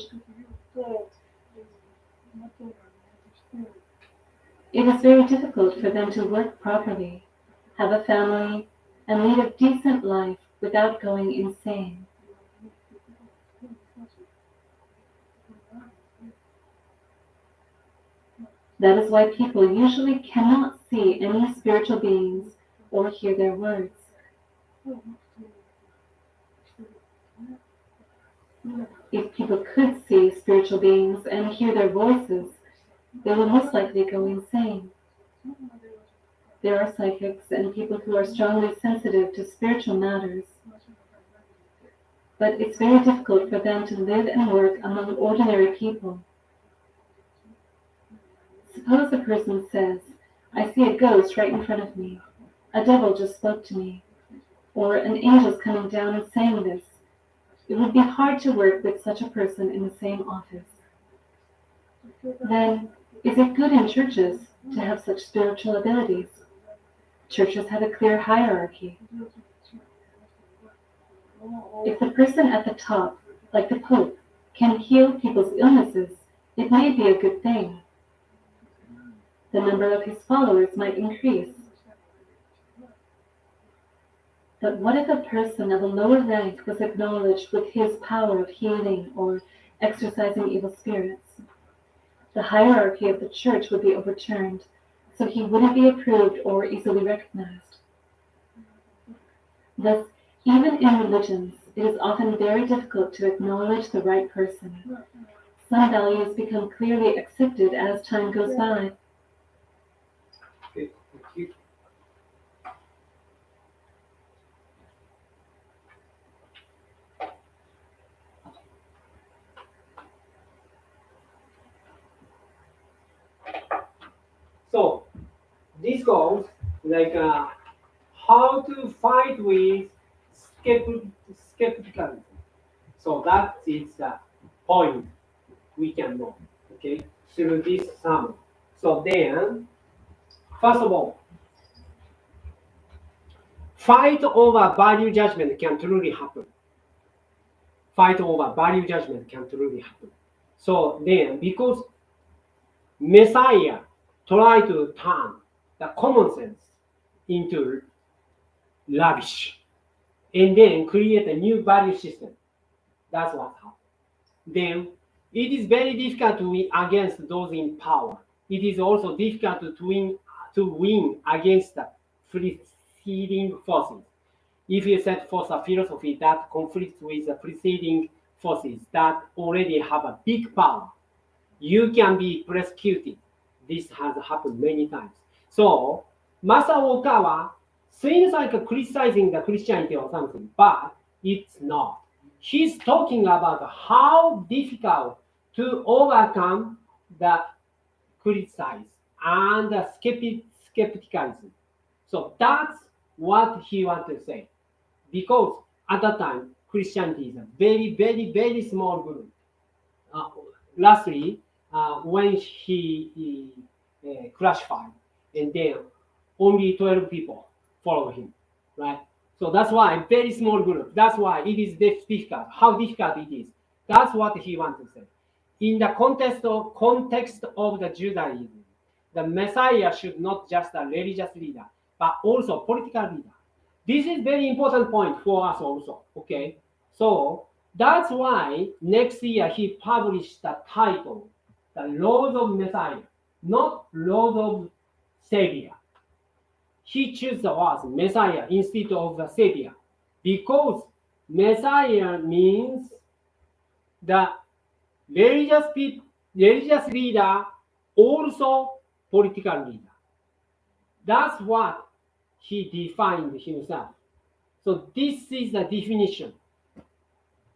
it is very difficult for them to work properly, have a family, and lead a decent life without going insane. That is why people usually cannot see any spiritual beings or hear their words. If people could see spiritual beings and hear their voices, they will most likely go insane. There are psychics and people who are strongly sensitive to spiritual matters, but it's very difficult for them to live and work among ordinary people. Suppose a person says, "I see a ghost right in front of me. A devil just spoke to me," or "An angel's coming down and saying this." It would be hard to work with such a person in the same office. Then, is it good in churches to have such spiritual abilities? Churches have a clear hierarchy. If the person at the top, like the Pope, can heal people's illnesses, it may be a good thing. The number of his followers might increase. But what if a person of a lower rank was acknowledged with his power of healing or exorcising evil spirits? The hierarchy of the church would be overturned, so he wouldn't be approved or easily recognized. Thus, even in religions, it is often very difficult to acknowledge the right person. Some values become clearly accepted as time goes by. Okay, thank you. So this goes like how to fight with skepticism. So that is the point we can know, okay, through this summary. So then, first of all, fight over value judgment can truly happen. Fight over value judgment can truly happen. So then, because Messiah tried to turn the common sense into lavish and then create a new value system. That's what happened. Then it is very difficult to win against those in power. It is also difficult to win against the preceding forces. If you set forth a philosophy that conflicts with the preceding forces that already have a big power, you can be persecuted. This has happened many times. So, Master Okawa seems like criticizing the Christianity or something, but it's not. He's talking about how difficult to overcome the criticize and the skepticism. So that's what he wants to say. Because at that time, Christianity is a very, very, very small group. Uh, Lastly, when he classified, and then only 12 people follow him, right? So that's why very small group. That's why it is difficult. How difficult it is. That's what he wants to say. In the context of the Judaism, the Messiah should not just a religious leader, but also political leader. This is very important point for us also. Okay, so that's why next year he published the title, The Laws of Messiah, not Laws of Savior. He chose the word Messiah instead of the Savior because Messiah means the religious leader, also political leader. That's what he defined himself. So this is the definition.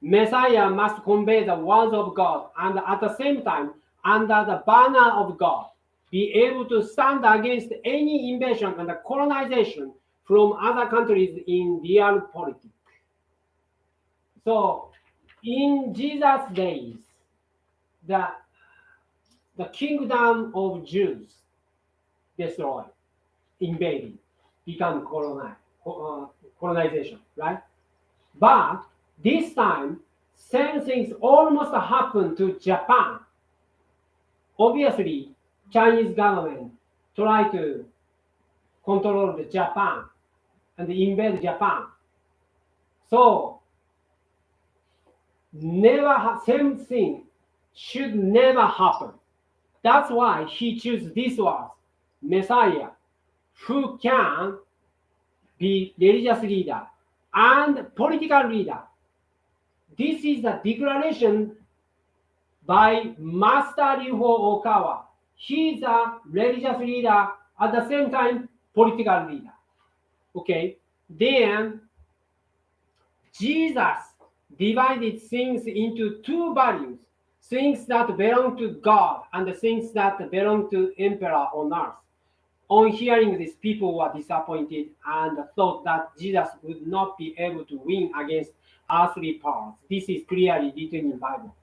Messiah must convey the words of God and at the same time, under the banner of God, be able to stand against any invasion and colonization from other countries in real politics. So in Jesus' days, the kingdom of Jews destroyed, invaded, become colonization, right? But this time, same things almost happened to Japan. Obviously, Chinese government tried to control the Japan and invade Japan. So same thing should never happen. That's why he chose this word, Messiah, who can be religious leader and political leader. This is a declaration by Master Ryuho Okawa. He is a religious leader at the same time political leader. Okay, then Jesus divided things into two values: things that belong to God and the things that belong to emperor on earth. On hearing this, people were disappointed and thought that Jesus would not be able to win against earthly powers. This is clearly written in Bible.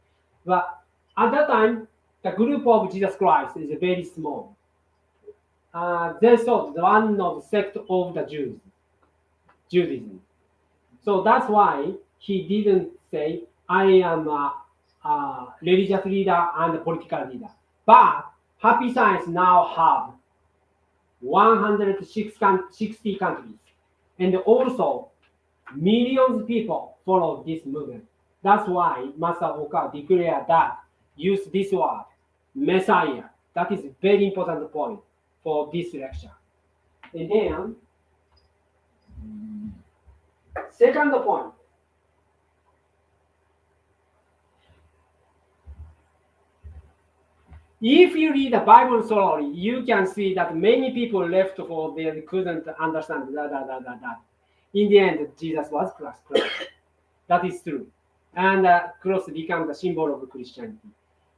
But at that time, the group of Jesus Christ is very small. They thought one of the sect of the Judaism. So that's why he didn't say, I am a religious leader and a political leader. But Happy Science now have 160 countries, and also millions of people follow this movement. That's why Master Okawa declared that, use this word, Messiah. That is a very important point for this lecture. And then, Second point. If you read the Bible thoroughly, you can see that many people left for they couldn't understand that. In the end, Jesus was cross. That is true. And cross became the symbol of Christianity.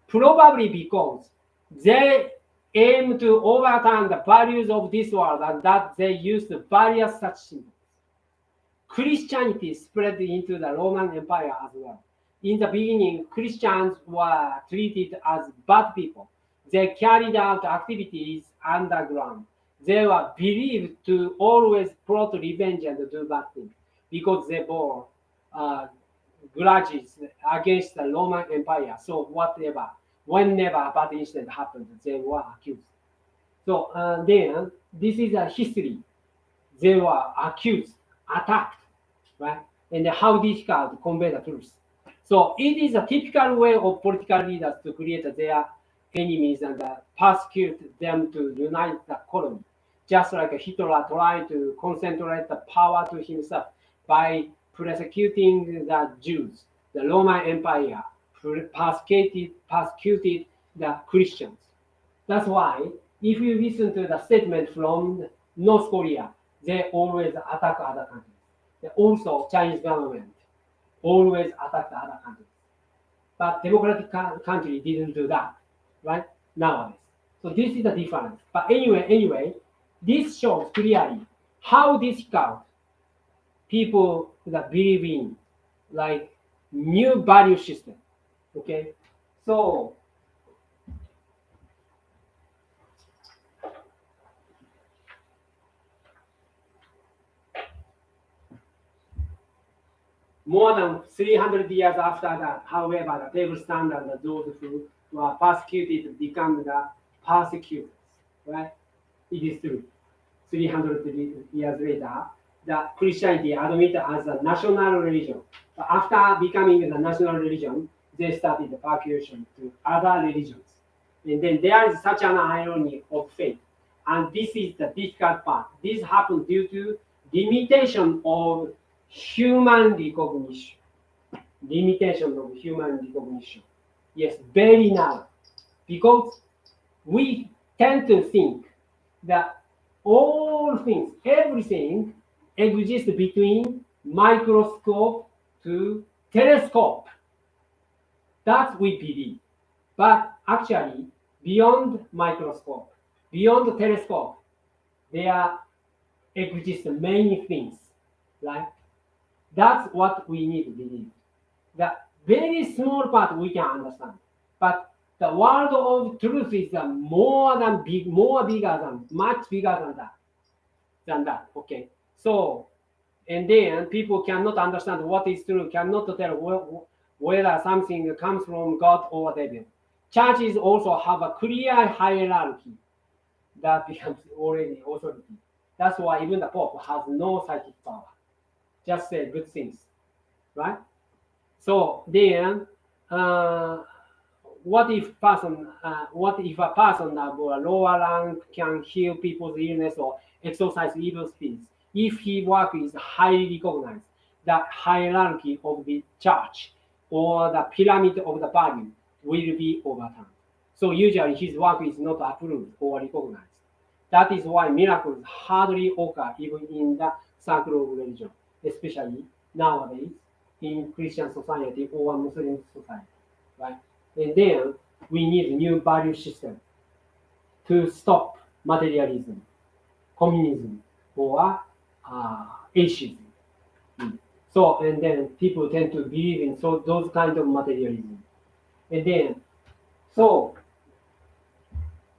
Probably because they aim to overturn the values of this world and that they used various such symbols. Christianity spread into the Roman Empire as well. In the beginning, Christians were treated as bad people. They carried out activities underground. They were believed to always plot revenge and do bad things because they bore grudges against the Roman Empire. So whenever a bad incident happened, they were accused. So then, this is a history. They were accused, attacked, right? And how difficult to convey the truth. So it is a typical way of political leaders to create their enemies and persecute them to unite the colony. Just like Hitler tried to concentrate the power to himself by persecuting the Jews. The Roman Empire persecuted the Christians. That's why if you listen to the statement from North Korea, they always attack other countries. Also, Chinese government always attack the other countries. But democratic country didn't do that, right? Nowadays. So this is the difference. But anyway, this shows clearly how difficult people that believe in like new value system. Okay? So more than 300 years after that, however, the table standard, those who were persecuted become the persecutors, right? It is true. 300 years later, the Christianity admitted as a national religion. But after becoming the national religion, they started the persecution to other religions. And then there is such an irony of faith. And this is the difficult part. This happened due to limitation of human recognition. Limitation of human recognition. Yes, very narrow. Because we tend to think that all things, everything exists between microscope to telescope. That we believe. But actually, beyond microscope, beyond the telescope, there exist many things, right? That's what we need to believe. The very small part we can understand, but the world of truth is much bigger than that. Okay, so and then people cannot understand what is true, cannot tell whether something comes from God or devil. Churches also have a clear hierarchy that becomes already authority. That's why even the Pope has no psychic power. Just say good things, right? So then, what if a person of a lower rank can heal people's illness or exorcise evil spirits? If his work is highly recognized, the hierarchy of the church or the pyramid of the value will be overturned. So usually his work is not approved or recognized. That is why miracles hardly occur even in the circle of religion, especially nowadays in Christian society or Muslim society, right? And then we need a new value system to stop materialism, communism, or atheism. So, and then people tend to believe in those kind of materialism. And then, so,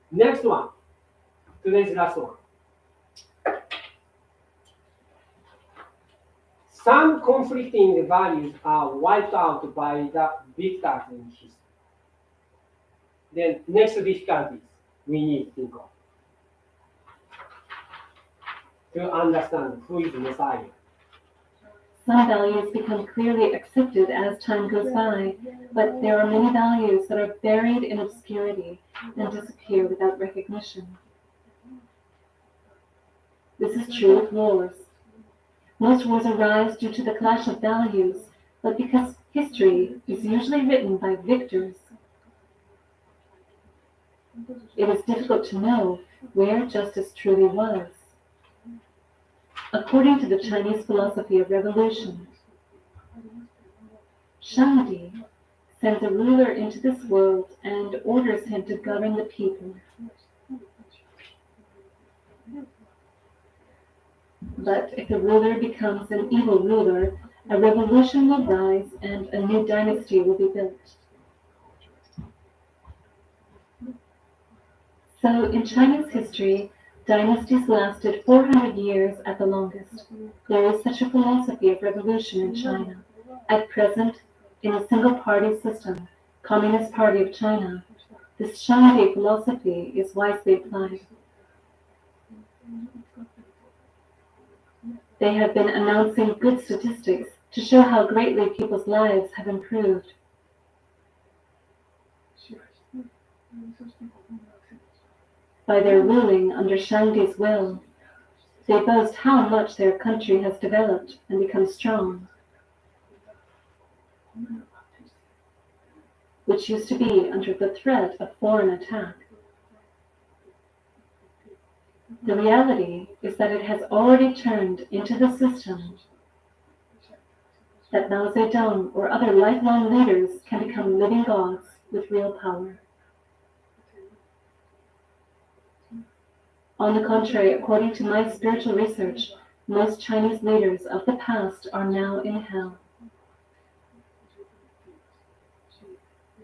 next one, today's last one. Some conflicting values are wiped out by the victors in history. Then next difficulties we need to think of to understand who is the Messiah. Some values become clearly accepted as time goes by, but there are many values that are buried in obscurity and disappear without recognition. This is true of wars. Most wars arise due to the clash of values, but because history is usually written by victors, it is difficult to know where justice truly was. According to the Chinese philosophy of revolution, Shangdi sends a ruler into this world and orders him to govern the people. But if the ruler becomes an evil ruler, a revolution will rise and a new dynasty will be built. So in Chinese history, dynasties lasted 400 years at the longest. There is such a philosophy of revolution in China. At present, in a single-party system, Communist Party of China, this Shangdi philosophy is wisely applied. They have been announcing good statistics to show how greatly people's lives have improved. By their ruling under Shangdi's will, they boast how much their country has developed and become strong, which used to be under the threat of foreign attack. The reality is that it has already turned into the system that Mao Zedong or other lifelong leaders can become living gods with real power. On the contrary, according to my spiritual research, most Chinese leaders of the past are now in hell.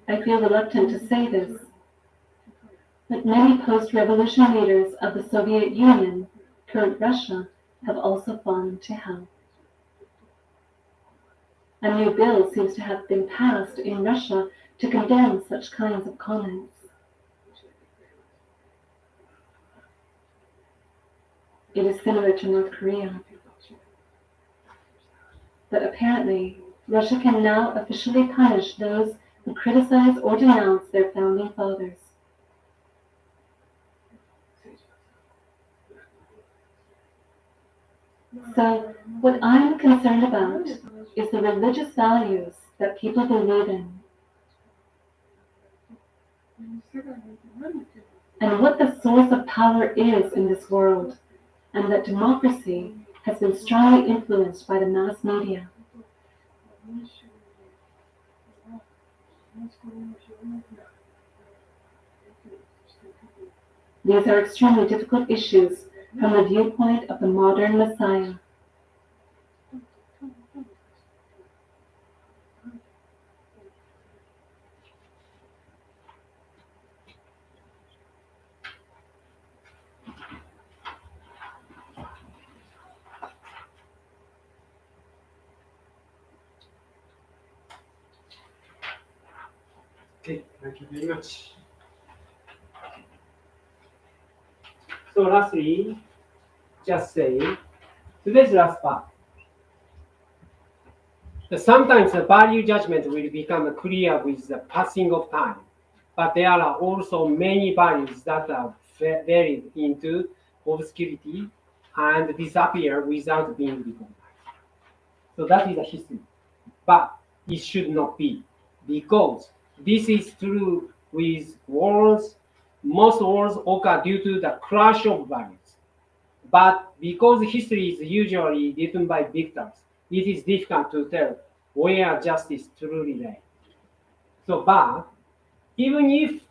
I feel reluctant to say this, but many post-revolution leaders of the Soviet Union, current Russia, have also fallen to hell. A new bill seems to have been passed in Russia to condemn such kinds of comments. It is similar to North Korea. But apparently, Russia can now officially punish those who criticize or denounce their founding fathers. So, what I'm concerned about is the religious values that people believe in, and what the source of power is in this world, and that democracy has been strongly influenced by the mass media. These are extremely difficult issues from the viewpoint of the modern Messiah. Okay, thank you very much. So lastly, just say, today's last part. Sometimes the value judgment will become clear with the passing of time, but there are also many values that are buried into obscurity and disappear without being recognized. So that is a history, but it should not be, because this is true with wars. Most wars occur due to the clash of values. But because history is usually written by victors, it is difficult to tell where justice truly lay. So, but even if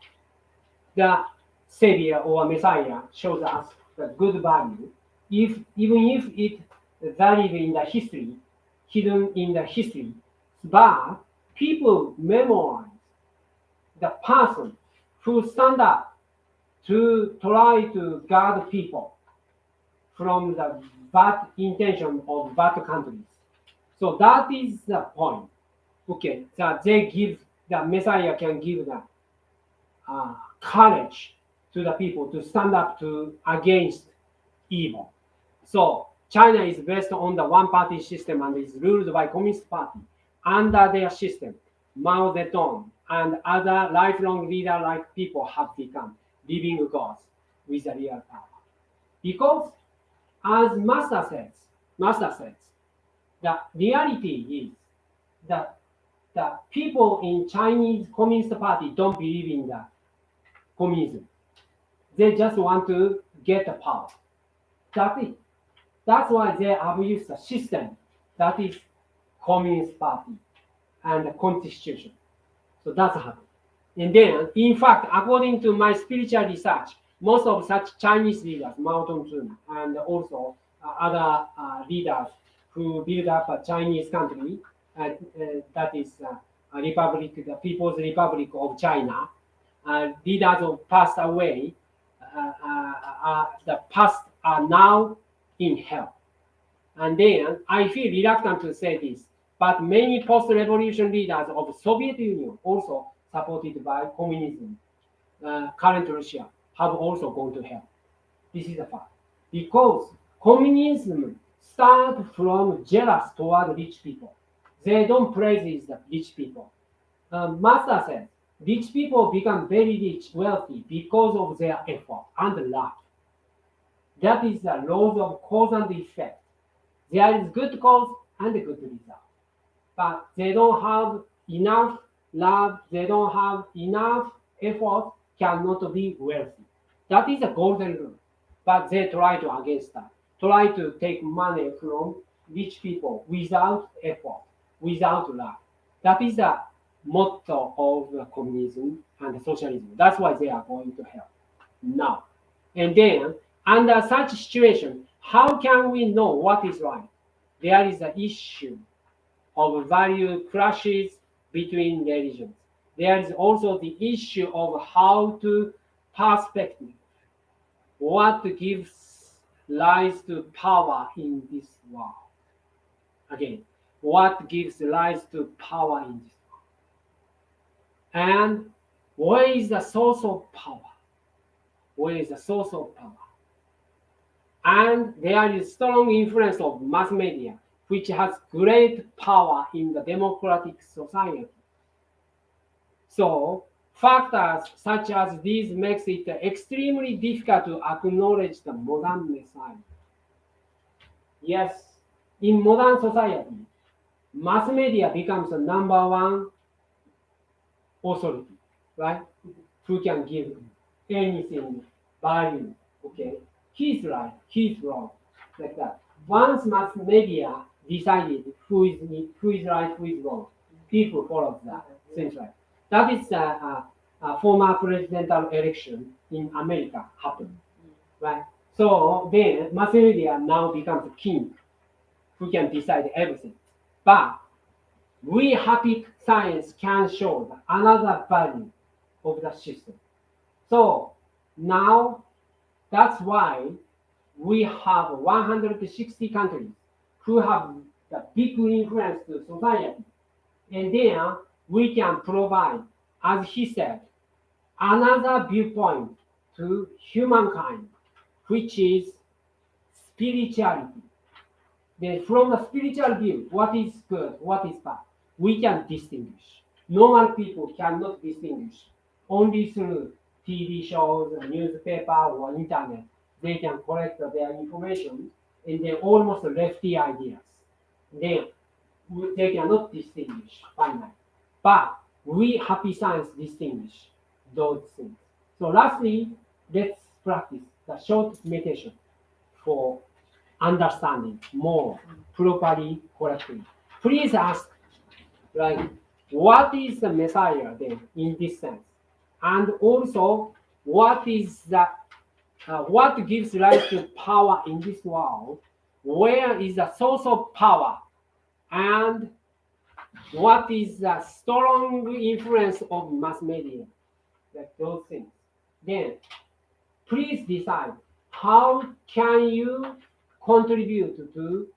the Savior or Messiah shows us the good value, even if it valid in the history, hidden in the history, but people memorize the person who stand up to try to guard people from the bad intention of bad countries. So that is the point. Okay, that they give, the Messiah can give the courage to the people to stand up to against evil. So China is based on the one-party system and is ruled by Communist Party. Under their system, Mao Zedong and other lifelong leader-like people have become living gods with a real power. Because, as Master says, The reality is that the people in Chinese Communist Party don't believe in the communism. They just want to get the power. That's it. That's why they abuse the system that is Communist Party and the constitution. So that's happened. And then, in fact, according to my spiritual research, most of such Chinese leaders, Mao Zedong, and also other leaders who built up a Chinese country, that is a republic, the People's Republic of China, leaders who passed away, the past are now in hell. And then I feel reluctant to say this, but many post-revolution leaders of Soviet Union, also supported by communism, current Russia, have also gone to hell. This is a fact. Because communism starts from jealous toward rich people. They don't praise the rich people. Master says, rich people become very rich, wealthy because of their effort and love. That is the laws of cause and effect. There is good cause and good result. But they don't have enough love, they don't have enough effort, cannot be wealthy. That is a golden rule. But they try to against that. Try to take money from rich people without effort, without love. That is the motto of communism and socialism. That's why they are going to hell now. And then, under such situation, how can we know what is right? There is an issue of value clashes between religions. There is also the issue of how to perspective, what gives rise to power in this world. Again, what gives rise to power in this world? And where is the source of power? Where is the source of power? And there is strong influence of mass media, which has great power in the democratic society. So factors such as these makes it extremely difficult to acknowledge the modern Messiah. Yes, in modern society, mass media becomes the number one authority, right? Who can give anything value, okay? He's right, he's wrong, like that. Once mass media decided who is right, who is wrong, people follow that. Seems like that is a former presidential election in America happened, right? So then mass media now becomes king, who can decide everything. But we happy science can show another value of the system. So now that's why we have 160 countries who have the big influence to society. And then we can provide, as he said, another viewpoint to humankind, which is spirituality. Then from the spiritual view, what is good, what is bad, we can distinguish. Normal people cannot distinguish. Only through TV shows, newspaper, or internet, they can collect their information and then almost lefty ideas. Then they cannot distinguish finally. But we happy science distinguish those things. So lastly, let's practice the short meditation for understanding more properly, correctly. Please ask, like, what is the Messiah then in this sense? And also, what is the what gives rise to power in this world? Where is the source of power? And what is the strong influence of mass media? Like those things. Then please decide how can you contribute to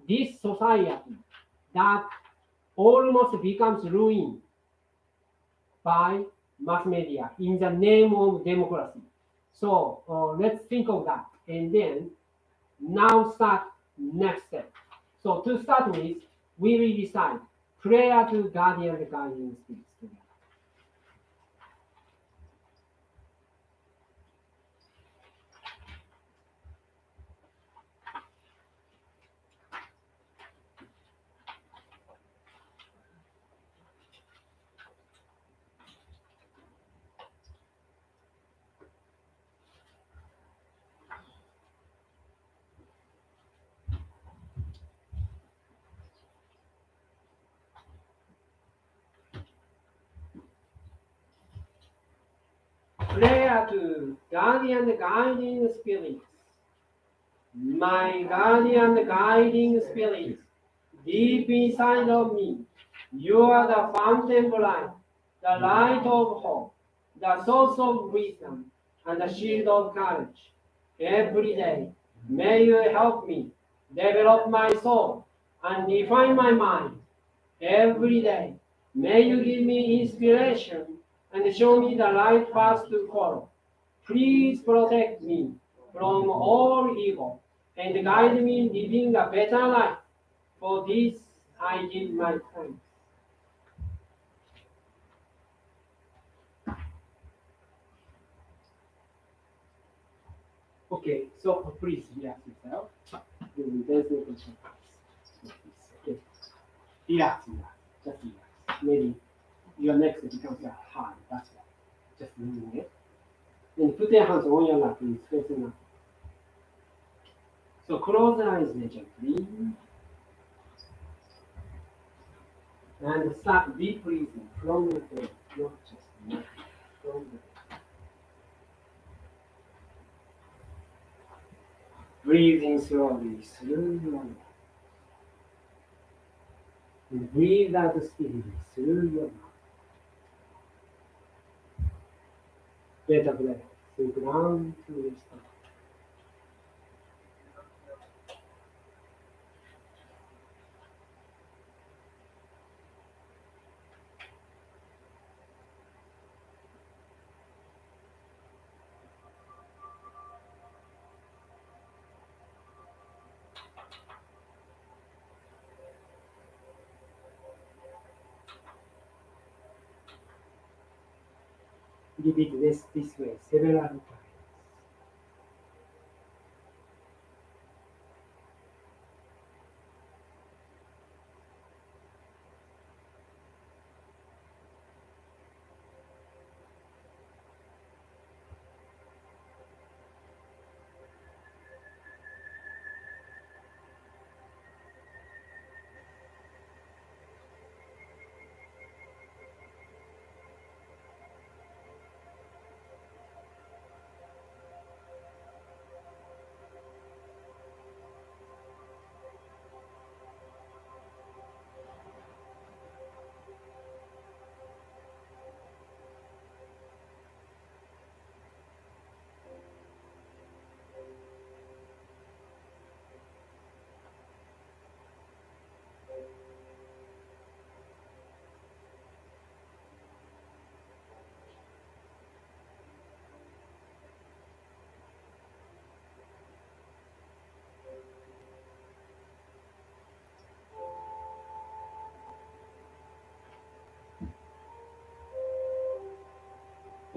this society that almost becomes ruined by mass media in the name of democracy. So let's think of that and then now start next step. So to start with, we will decide prayer to guardian and guardian spirits together. that guardian guiding spirits, my guardian guiding spirits, deep inside of me, you are the fountain of light, the light of hope, the source of wisdom, and the shield of courage. Every day, may you help me develop my soul and refine my mind. Every day, may you give me inspiration and show me the right path to follow. Please protect me from all evil and guide me in living a better life. For this, I give my thanks. Okay, so please relax yourself. There's no question. Okay, relax, just relax. Maybe your neck becomes hard, that's why. Just moving it. Then put your hands on your lap, please, facing up. So close the eyes gently. And start deep breathing from the head, not just the neck, from the head. Breathing slowly through your nose. And breathe out speedily through your mouth. Better breath through ground to your stomach. Repeat this way several times.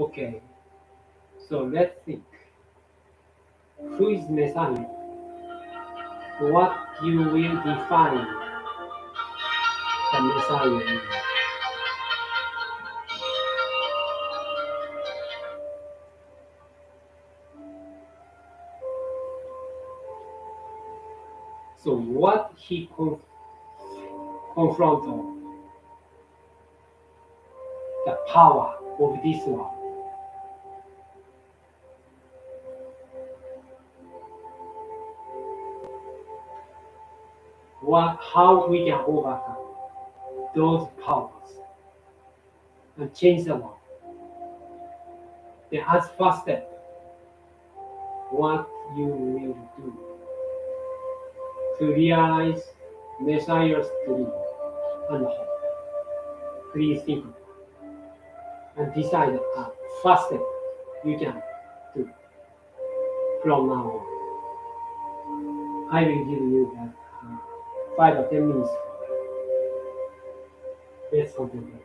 Okay, so let's think. Who is Messiah? What you will define the Messiah is. So what he confronted, the power of this world. How we can overcome those powers and change the world. Then as first step, what you will do to realize Messiah's dream and hope. Please think of it and decide a first step you can do from now on. I will give you that 5 or 10 minutes. Let's contemplate.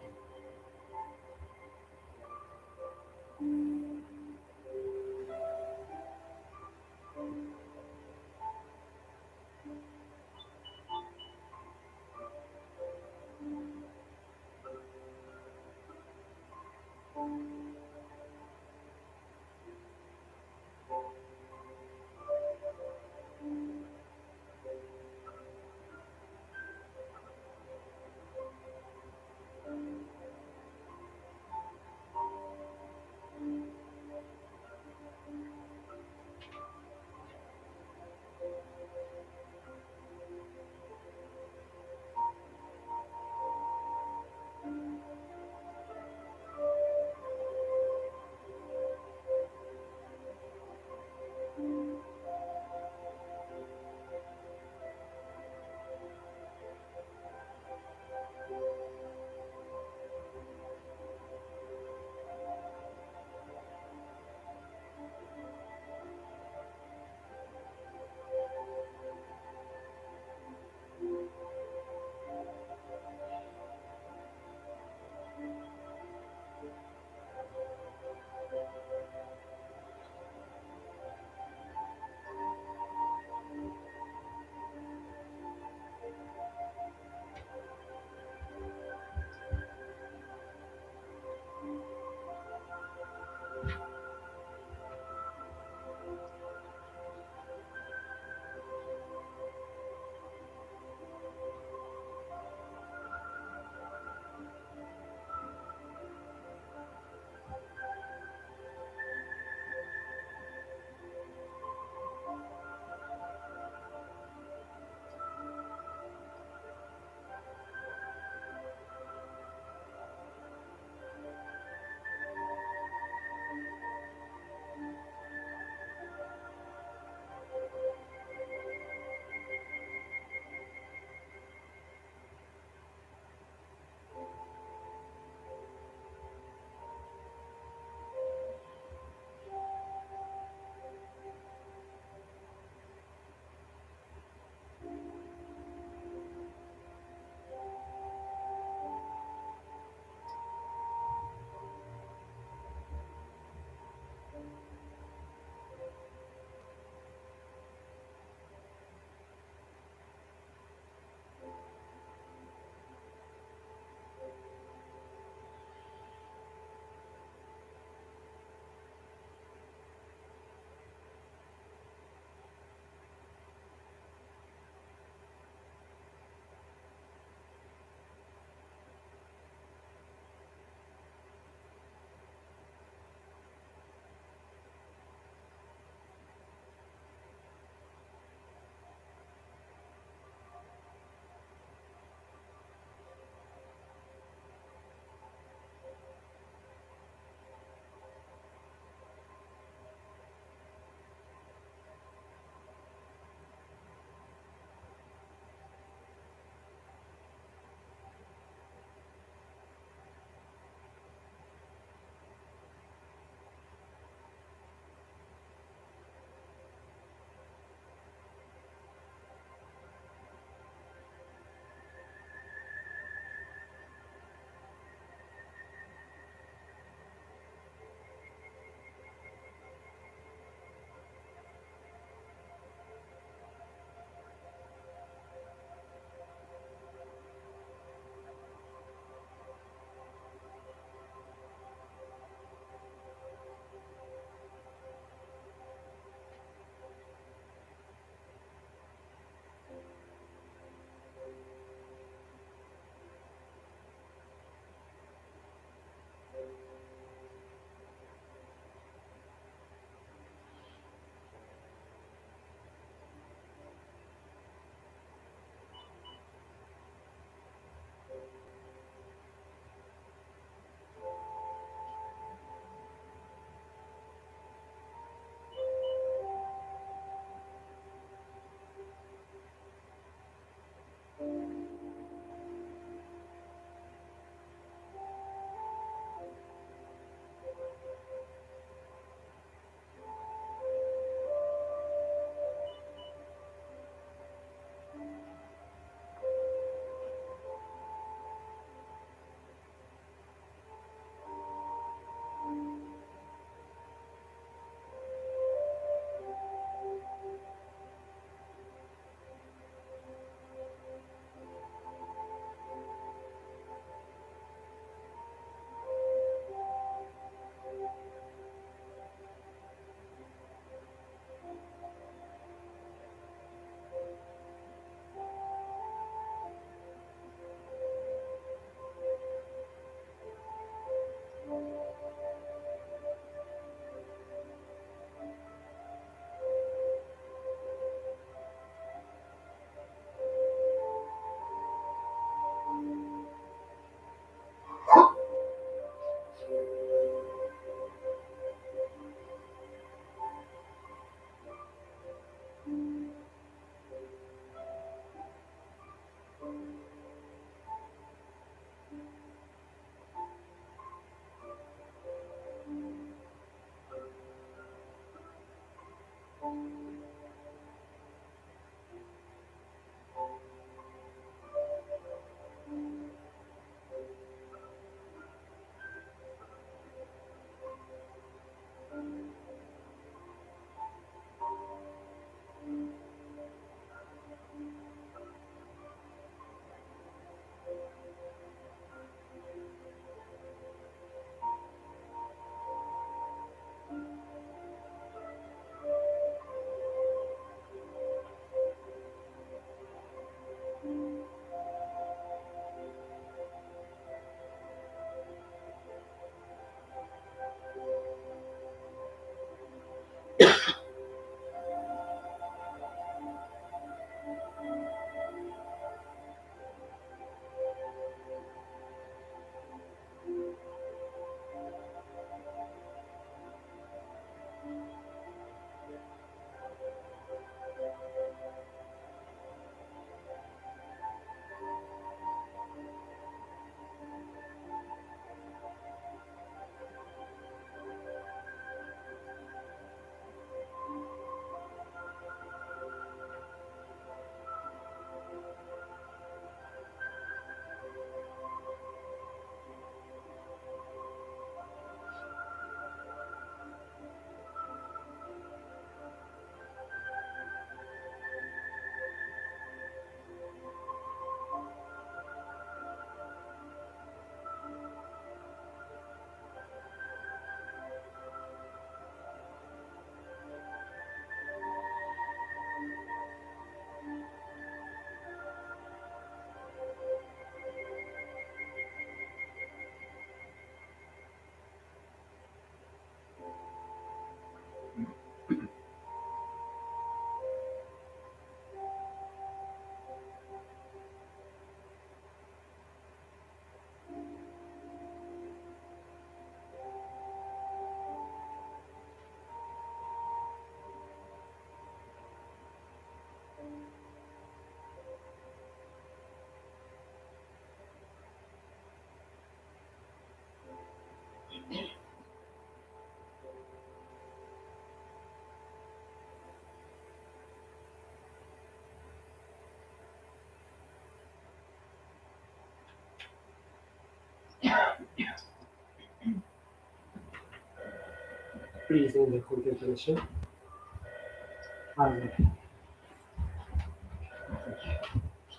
please end the contemplation.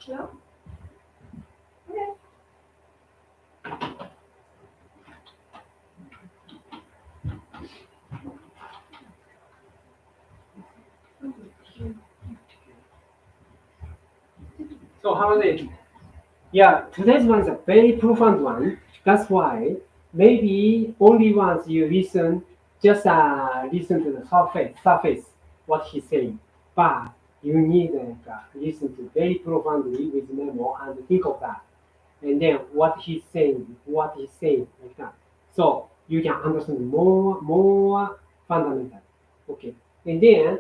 Yeah. Okay. So how is it? Yeah, today's one is a very profound one. That's why maybe only once you listen, just listen to the surface, what he's saying. But you need listen to very profoundly with memo and think of that. And then what he's saying, like that. So you can understand more fundamental. Okay. And then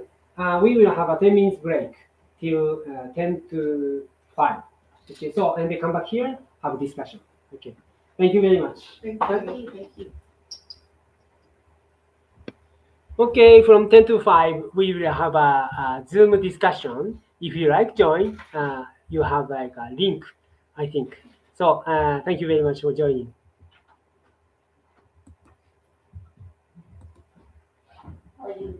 we will have a 10 minutes break till 10 to 5. Okay, so and they come back here, have a discussion. Okay. Thank you very much. Thank you. Okay, from 10 to 5, we will have a Zoom discussion. If you like, join. You have like a link, I think. So thank you very much for joining. Are you